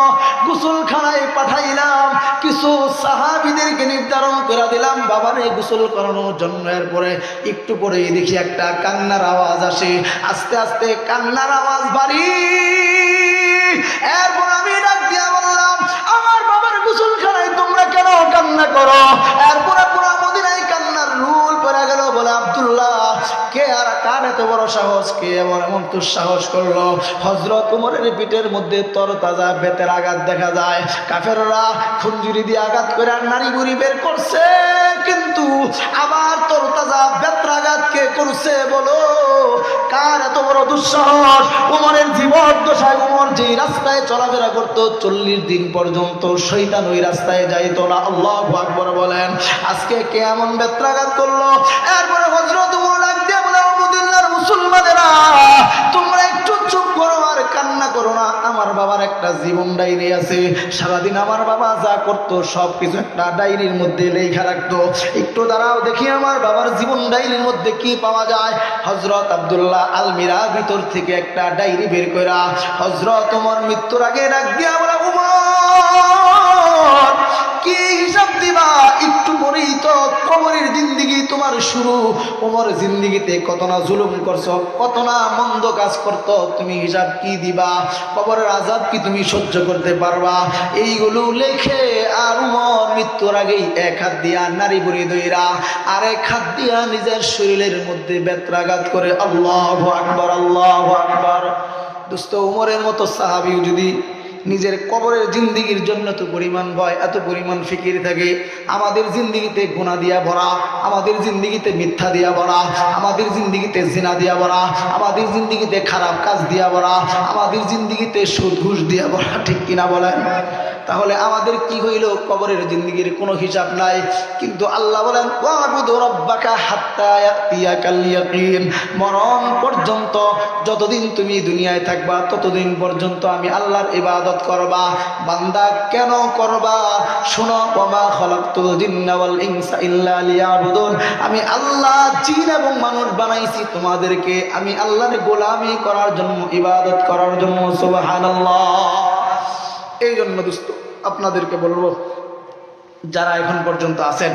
গোসলখানায় পাঠাইলাম, কিছু সাহাবীদেরকে নির্ধারণ করে দিলাম বাবারে গোসল করানোর জন্য। এরপরে একটু পরেই দেখি একটা কান্নার আওয়াজ আসে, আস্তে আস্তে কান্নার আওয়াজ বাড়ি। এরপর আমি ডাক দিয়া বললাম আমার বাবার গোসলখানায় তোমরা কেন কান্না করো? এরপরে পুরো মদিনায় কান্নার রুল পড়ে গেল। বলে আব্দুল্লাহ কে আর কার এত বড় সাহস, কে এমন দুঃসাহস করলো? হযরত উমরের পিঠের মধ্যে তরতাজা বেতের আঘাত দেখা যায়। কাফেররা খুনজুরি দিয়ে আঘাত করে আর নারী বুড়ি বের করছে, কিন্তু আবার তরতাজা বেতের আঘাত কে করছে বলো? কার এত বড় দুঃসাহস? উমরের জীবদ্দশায় উমর যেই রাস্তায় চলাফেরা করতো 40 দিন পর্যন্ত শয়তান ওই রাস্তায় যাইতো না। আল্লাহু আকবার বলেন। আজকে কে এমন বেত্রাঘাত করলো? এরপরে হযরত উমর ডাক দিয়ে বলে আবুদুল্লাহর মুসলমানেরা তোমরা একটু চুপ করো আর কান্না করো না। আমার বাবার একটা জীবন ডায়েরি আছে, সারাদিন আমার বাবা যা করতো সব কিছু একটা ডায়েরির মধ্যে লেখা রাখতো। একটু দাঁড়াও দেখি আমার বাবার জীবন ডায়েরির মধ্যে কি পাওয়া যায়। হযরত আব্দুল্লাহ আলমিরা ভিতর থেকে একটা ডায়েরি বের কইরা হযরত ওমর মৃত্যুর আগে ডাক দিয়া বলে উমর কি হিসাব দিবা? একটু পরেই তো কবরের জিন্দেগি তোমার শুরু। ওমর জিন্দেগিতে কত না জুলুম করছো, কত না মন্দ কাজ করতো, তুমি হিসাব কি দিবা? কবরের আযাব কি তুমি সহ্য করতে পারবা? এইগুলো লেখে আর উমর মৃত্যুর আগেই এক হাত দিয়া নারী বুড়ি দইরা আর এক হাত দিয়া নিজের শরীরের মধ্যে বেত্রাঘাত করে আল্লাহু আকবার আল্লাহু আকবার। দোস্ত উমরের মতো সাহাবী যদি নিজের কবরের জিন্দিগির জন্য এত পরিমাণ ভয়, এত পরিমাণ ফিকির থাকে, আমাদের জিন্দিগিতে গুনাহ দিয়া ভরা, আমাদের জিন্দিগিতে মিথ্যা দিয়া ভরা, আমাদের জিন্দিগিতে জিনা দিয়া ভরা, আমাদের জিন্দিগিতে খারাপ কাজ দিয়া ভরা, আমাদের জিন্দিগিতে সুদ ঘুষ দিয়া ভরা, ঠিক কিনা বলেন? তাহলে আমাদের কি হইল? কবরের জিন্দেগির কোনো হিসাব নাই। কিন্তু আল্লাহ বলেন ওয়াবুদু রাব্বাকা হাত্তা ইয়াতিয়াকাল ইয়াকিন। মরণ পর্যন্ত যতদিন তুমি দুনিয়ায় থাকবা ততদিন পর্যন্ত আমি আল্লাহর ইবাদত করবা। বান্দা কেন করবা? শোনো, ওয়ামা খালাকতুল জিন্না ওয়াল ইনসা ইল্লা লিয়াবুদুন। আমি আল্লাহ জিন এবং মানুষ বানাইছি তোমাদেরকে আমি আল্লাহর গোলামি করার জন্য, ইবাদত করার জন্য। সুবহানাল্লাহ। এই জন্য দোস্ত আপনাদেরকে বলবো, যারা এখন পর্যন্ত আছেন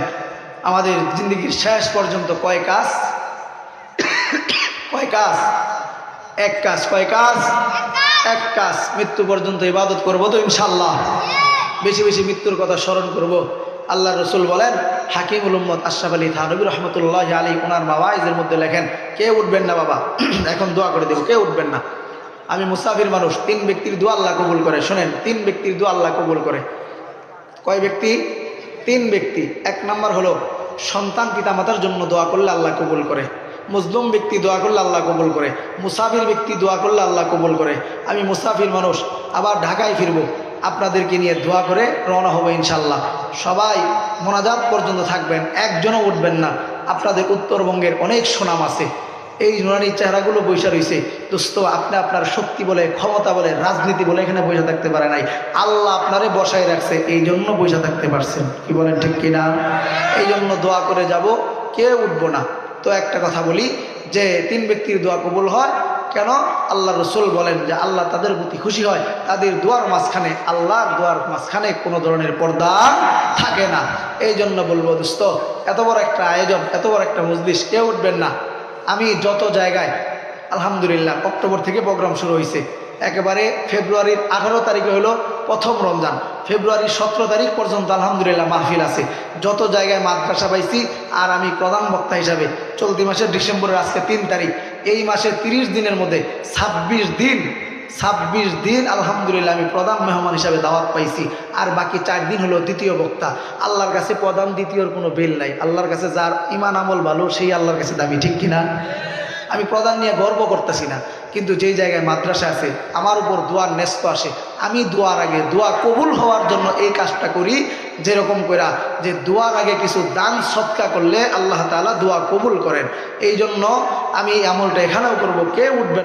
আমাদের জিন্দগির শেষ পর্যন্ত কয় কাজ? কয় কাজ? এক কাজ। কয় কাজ? এক কাজ। মৃত্যু পর্যন্ত ইবাদত করবো তো ইনশাআল্লাহ। বেশি বেশি মৃত্যুর কথা স্মরণ করব। আল্লাহ রসুল বলেন, হাকিমুল উম্মত আশরাফ আলী থানভী রহমতুল্লাহ আলাইহি ওনার মাওয়াইজের মধ্যে লেখেন, কে উঠবেন না বাবা, এখন দোয়া করে দেব, কে উঠবেন না। আমি মুসাফির মানুষ, 3 ব্যক্তির দোয়া আল্লাহ কবুল করে। শোনেন, 3 ব্যক্তির দোয়া আল্লাহ কবুল করে। কয় ব্যক্তি? 3 ব্যক্তি। 1 নম্বর হলো সন্তান পিতামাতার জন্য দোয়া করলে আল্লাহ কবুল করে। মজলুম ব্যক্তি দোয়া করলে আল্লাহ কবুল করে। মুসাফির ব্যক্তি দোয়া করলে আল্লাহ কবুল করে। আমি মুসাফির মানুষ, আবার ঢাকায় ফিরবো, আপনাদেরকে নিয়ে দোয়া করে রওনা হবে ইনশাল্লাহ। সবাই মোনাজাত পর্যন্ত থাকবেন, একজনও উঠবেন না। আপনাদের উত্তরবঙ্গের অনেক সুনাম আছে, এই নুরানি চেহারাগুলো বৈশা রয়েছে। দোস্ত, আপনি আপনার শক্তি বলে, ক্ষমতা বলে, রাজনীতি বলে এখানে বৈশা থাকতে পারে নাই। আল্লাহ আপনারে বসায় রাখছে, এই জন্য বৈশা থাকতে পারছেন। কি বলেন, ঠিক কিনা? এই জন্য দোয়া করে যাব, কেউ উঠবো না। তো একটা কথা বলি যে 3 ব্যক্তির দোয়া কবুল হয় কেন? আল্লাহ রসুল বলেন যে আল্লাহ তাদের প্রতি খুশি হয়, তাদের দোয়ার মাঝখানে, আল্লাহর দোয়ার মাঝখানে কোনো ধরনের পর্দা থাকে না। এই জন্য বলবো দোস্ত, এত বড় একটা আয়োজন, এত বড় একটা মজলিস, কেউ উঠবেন না। আমি যত জায়গায় আলহামদুলিল্লাহ, অক্টোবর থেকে প্রোগ্রাম শুরু হয়েছে, একেবারে ফেব্রুয়ারির 18 তারিখে হলো প্রথম রমজান, ফেব্রুয়ারির 17 তারিখ পর্যন্ত আলহামদুলিল্লাহ মাহফিল আছে। যত জায়গায় মাদ্রাসা পাইছি, আর আমি প্রধান বক্তা হিসাবে চলতি মাসের ডিসেম্বরের আজকে 3 তারিখ, এই মাসের 30 দিনের মধ্যে 26 দিন 26 দিন আলহামদুলিল্লাহ আমি প্রধান মেহমান হিসাবে দাওয়াত পাইছি, আর বাকি 4 দিন হলো দ্বিতীয় বক্তা। আল্লাহর কাছে প্রধান দ্বিতীয়র কোনো বেল নাই। আল্লাহর কাছে যার ইমান আমল ভালো সেই আল্লাহর কাছে দামি, ঠিক কিনা? আমি প্রধান নিয়ে গর্ব করতেছি না, কিন্তু যেই জায়গায় মাদ্রাসা আছে আমার উপর দোয়ার ন্যস্ত আসে, আমি দোয়ার আগে দোয়া কবুল হওয়ার জন্য এই কাজটা করি, যেরকম করে যে দোয়ার আগে কিছু দান সৎকা করলে আল্লাহ তাআলা দোয়া কবুল করেন। এই জন্য আমি এই আমলটা এখানেও করবো। কে উঠবেন?